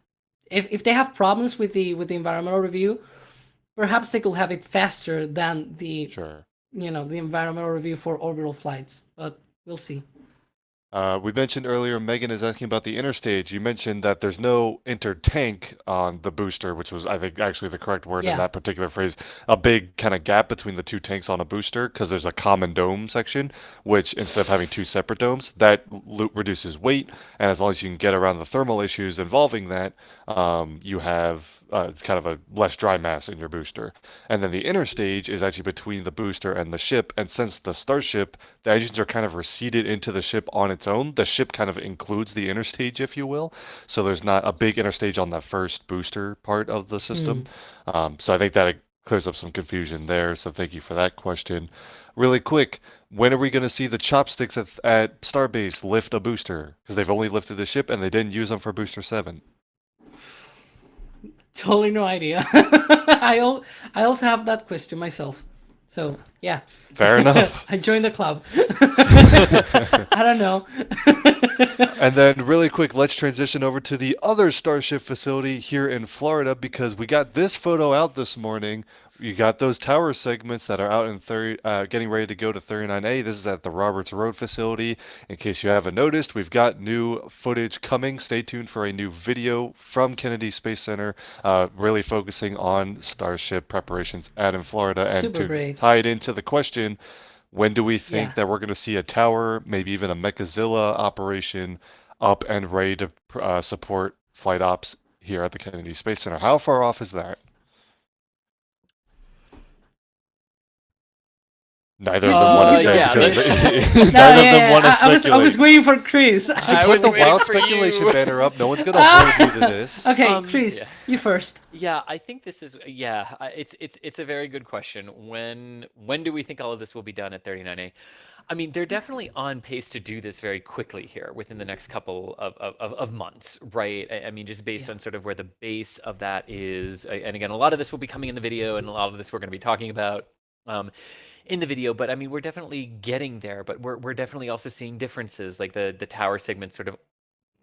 if they have problems with the environmental review. Perhaps they could have it faster than the Sure. the environmental review for orbital flights. But we'll see. We mentioned earlier, Megan is asking about the interstage. You mentioned that there's no intertank on the booster, which was, I think, actually the correct word in Yeah. that particular phrase. A big kind of gap between the 2 tanks on a booster because there's a common dome section, which instead of having 2 separate domes, that reduces weight. And as long as you can get around the thermal issues involving that, you have kind of a less dry mass in your booster. And then the interstage is actually between the booster and the ship. And since the Starship, the engines are kind of receded into the ship on its own, the ship kind of includes the interstage, if you will. So there's not a big interstage on the first booster part of the system. So I think that clears up some confusion there. So thank you for that question. Really quick, when are we going to see the chopsticks at Starbase lift a booster? Because they've only lifted the ship and they didn't use them for Booster 7. Totally no idea. I also have that question myself. So yeah. Fair enough. I joined the club. I don't know. And then really quick, let's transition over to the other Starship facility here in Florida because we got this photo out this morning. You got those tower segments that are out in getting ready to go to 39A. This is at the Roberts Road facility. In case you haven't noticed, we've got new footage coming. Stay tuned for a new video from Kennedy Space Center, really focusing on Starship preparations out in Florida. And Super to great. tie it into the question, when do we think Yeah. that we're going to see a tower, maybe even a Mechazilla operation up and ready to support flight ops here at the Kennedy Space Center? How far off is that? Neither of them want to say yeah, because let's- neither of them want to I was speculate. waiting for Chris. I Put was the waiting wild for speculation you. banner up. No one's going to hold you to this. Okay, Chris, yeah. you first. Yeah, I think this is it's a very good question. When do we think all of this will be done at 39A? I mean, they're definitely on pace to do this very quickly here within the next couple of months, right? I mean, just based Yeah. on sort of where the base of that is. And again, a lot of this will be coming in the video, and a lot of this we're going to be talking about in the video. But I mean, we're definitely getting there, but we're definitely also seeing differences, like the tower segments sort of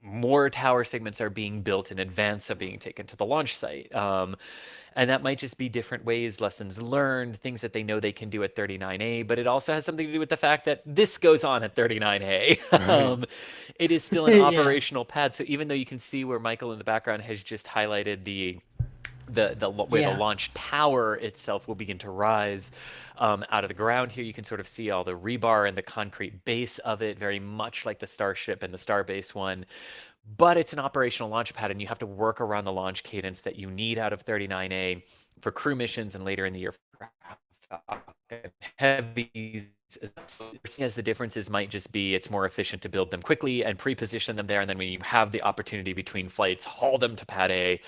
more tower segments are being built in advance of being taken to the launch site. And that might just be different ways, lessons learned, things that they know they can do at 39A, but it also has something to do with the fact that this goes on at 39A. Right. It is still an Yeah. operational pad. So even though you can see where Michael in the background has just highlighted the way Yeah. the launch tower itself will begin to rise out of the ground here. You can sort of see all the rebar and the concrete base of it, very much like the Starship and the Starbase one. But it's an operational launch pad, and you have to work around the launch cadence that you need out of 39A for crew missions and later in the year for Falcon Heavies as the differences might just be it's more efficient to build them quickly and pre-position them there, and then when you have the opportunity between flights, haul them to pad A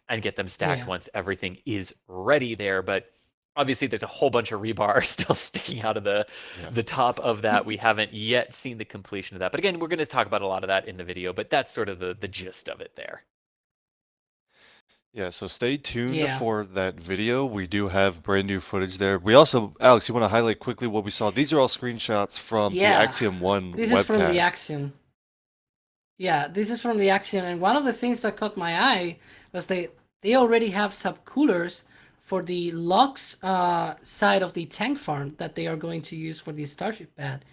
and get them stacked Yeah. once everything is ready there. But obviously there's a whole bunch of rebar still sticking out of the top of that. We haven't yet seen the completion of that, but again, we're going to talk about a lot of that in the video, but that's sort of the gist of it there. Yeah, so stay tuned Yeah. for that video. We do have brand new footage there. We also, Alex, you want to highlight quickly what we saw? These are all screenshots from the Yeah. Axiom 1 This webcast. is from the Axiom. Yeah, this is from the Axiom, and one of the things that caught my eye was they already have subcoolers for the LOX side of the tank farm that they are going to use for the Starship pad.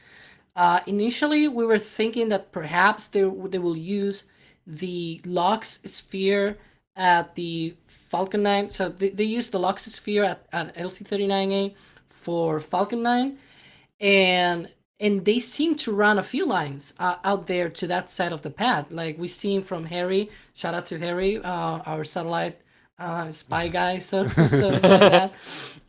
Initially, we were thinking that perhaps they will use the LOX sphere at the Falcon 9. So they use the LOX sphere at LC-39A for Falcon 9, and they seem to run a few lines out there to that side of the pad. Like we've seen from Harry, shout out to Harry, our satellite spy guy, so like that.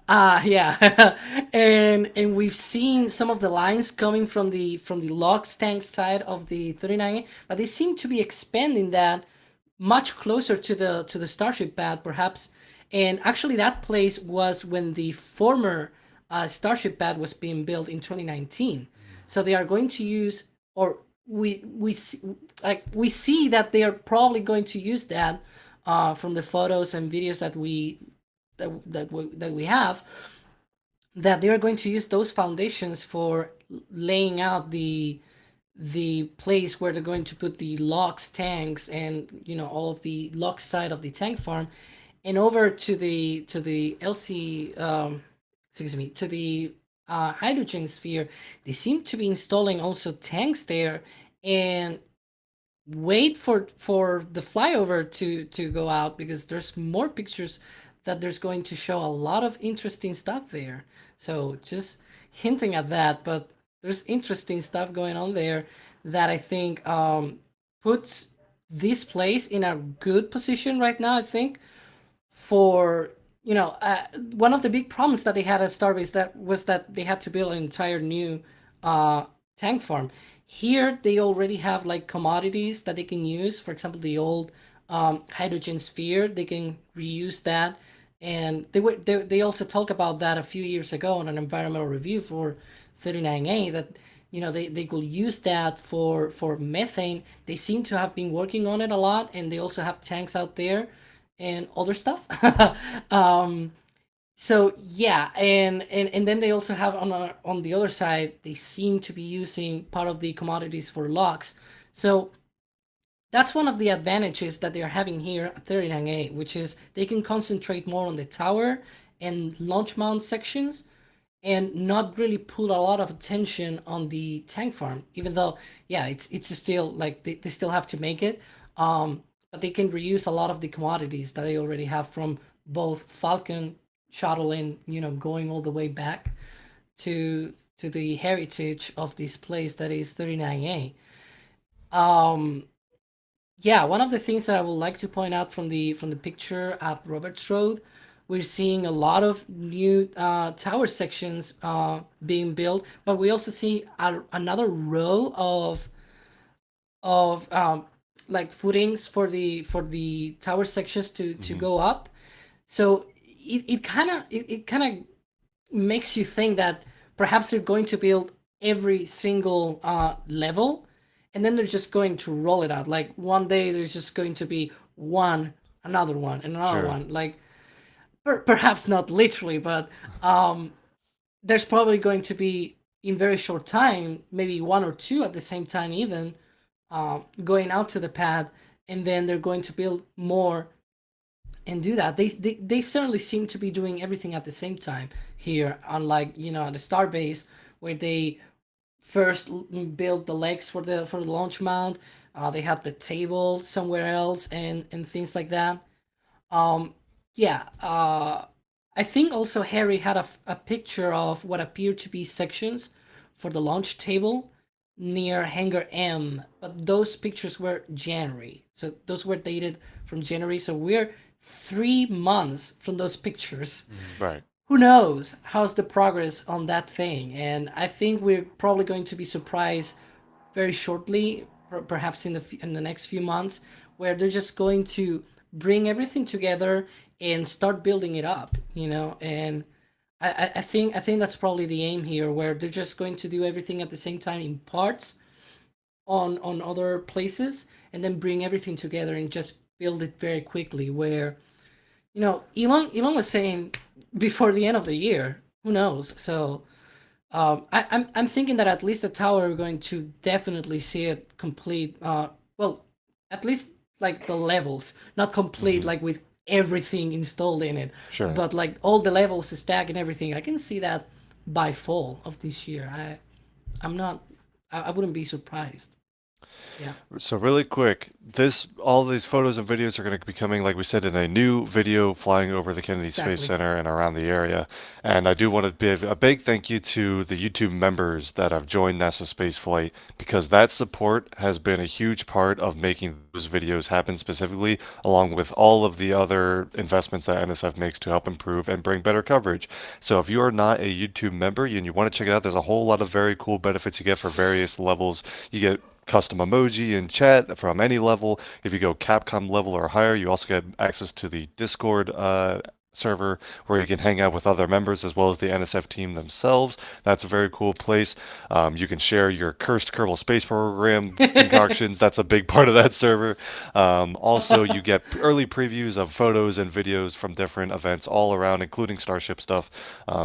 Yeah, and we've seen some of the lines coming from the LOX tank side of the 39A, but they seem to be expanding that much closer to the Starship pad, perhaps. And actually, that place was when the former Starship pad was being built in 2019. So they are going to use, or we see that they are probably going to use that from the photos and videos that we have, that they are going to use those foundations for laying out the place where they're going to put the LOX tanks and all of the LOX side of the tank farm, and over to the LC to the hydrogen sphere. They seem to be installing also tanks there, and wait for the flyover to go out, because there's more pictures that there's going to show a lot of interesting stuff there. So just hinting at that, but there's interesting stuff going on there that I think puts this place in a good position right now, I think, for one of the big problems that they had at Starbase was that they had to build an entire new tank farm. Here they already have like commodities that they can use. For example, the old hydrogen sphere, they can reuse that, and they also talk about that a few years ago on an environmental review for 39A, that they could use that for methane. They seem to have been working on it a lot, and they also have tanks out there and other stuff. So yeah, and then they also have on the other side, they seem to be using part of the commodities for LOX. So that's one of the advantages that they're having here at 39A, which is they can concentrate more on the tower and launch mount sections, and not really put a lot of attention on the tank farm, even though, yeah, it's still like they still have to make it. But they can reuse a lot of the commodities that they already have from both Falcon shuttle and going all the way back to the heritage of this place that is 39A. Yeah, one of the things that I would like to point out from the picture at Roberts Road, we're seeing a lot of new tower sections being built, but we also see another row of like footings for the tower sections to go up. So it kind of makes you think that perhaps they're going to build every single level, and then they're just going to roll it out. Like one day there's just going to be another one, and another one. Like perhaps not literally, but there's probably going to be, in very short time, maybe one or two at the same time even, going out to the pad, and then they're going to build more and do that. They certainly seem to be doing everything at the same time here, unlike the Starbase, where they first built the legs for the launch mount. They had the table somewhere else and things like that. Yeah, I think also Harry had a picture of what appeared to be sections for the launch table near Hangar M, but those pictures were January, so those were dated from January. So we're 3 months from those pictures, Right. who knows how's the progress on that thing? And I think we're probably going to be surprised very shortly, perhaps in the next few months, where they're just going to bring everything together and start building it up, And I think that's probably the aim here, where they're just going to do everything at the same time in parts on other places, and then bring everything together and just build it very quickly. Where Elon was saying before the end of the year, who knows? So I'm thinking that at least the tower we're going to definitely see it complete. Well, at least like the levels, not complete like with everything installed in it, Sure. but like all the levels, the stack, and everything. I can see that by fall of this year. I wouldn't be surprised. Yeah. So really quick, all these photos and videos are going to be coming, like we said, in a new video flying over the Kennedy Space Exactly. Center and around the area. And I do want to give a big thank you to the YouTube members that have joined NASA Spaceflight, because that support has been a huge part of making those videos happen specifically, along with all of the other investments that NSF makes to help improve and bring better coverage. So if you are not a YouTube member and you want to check it out, there's a whole lot of very cool benefits you get for various levels. You get custom emoji in chat from any level. If you go Capcom level or higher, you also get access to the Discord server where you can hang out with other members as well as the NSF team themselves. That's a very cool place. You can share your cursed Kerbal Space Program concoctions. That's a big part of that server. Also, you get early previews of photos and videos from different events all around, including Starship stuff.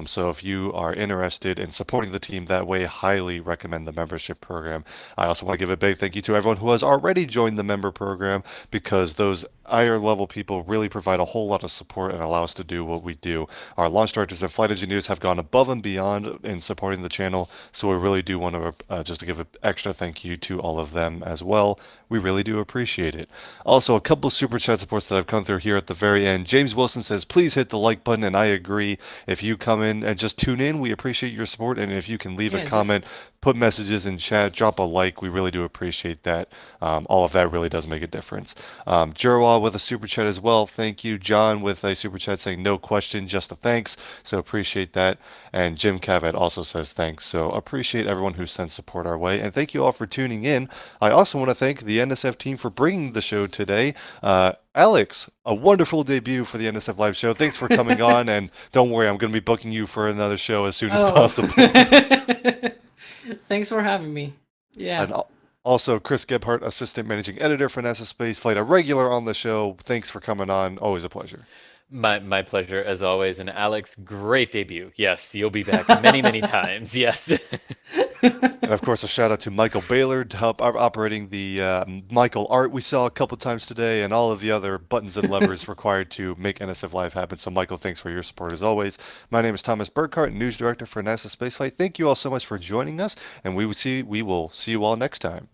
So if you are interested in supporting the team that way, highly recommend the membership program. I also want to give a big thank you to everyone who has already joined the member program, because those higher level people really provide a whole lot of support and allow us to do what we do. Our launch directors and flight engineers have gone above and beyond in supporting the channel, so we really do want to just to give an extra thank you to all of them as well. We really do appreciate it. Also, a couple super chat supports that have come through here at the very end. James Wilson says, please hit the like button, and I agree. If you come in and just tune in, we appreciate your support, and if you can leave a comment, put messages in chat, drop a like, we really do appreciate that. All of that really does make a difference. Jerwa with a super chat as well, thank you. John with a super chat saying no question, just a thanks, so appreciate that. And Jim Cavett also says thanks, so appreciate everyone who sends support our way, and thank you all for tuning in. I also want to thank the NSF team for bringing the show today. Alex, a wonderful debut for the NSF Live show. Thanks for coming on, and don't worry, I'm going to be booking you for another show as soon as possible. Thanks for having me. Yeah. And also, Chris Gebhardt, Assistant Managing Editor for NASA Spaceflight, a regular on the show. Thanks for coming on. Always a pleasure. My pleasure, as always. And Alex, great debut. Yes, you'll be back many, many times. Yes. And of course, a shout out to Michael Baylor to help operating the Michael art we saw a couple times today, and all of the other buttons and levers required to make NSF Live happen. So Michael, thanks for your support as always. My name is Thomas Burghardt, News Director for NASA Spaceflight. Thank you all so much for joining us, and we will see you all next time.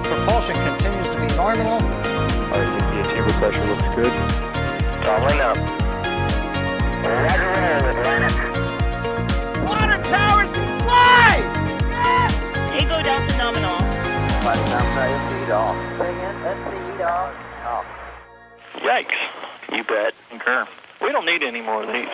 Propulsion continues to be normal. RCP pressure looks good. Following up. Roger, roll, Atlantic. Water towers can fly! Yes! Tango Delta nominal. Flight down, feed off. Bring in, feed off. Yikes. You bet. Concur. We don't need any more of these.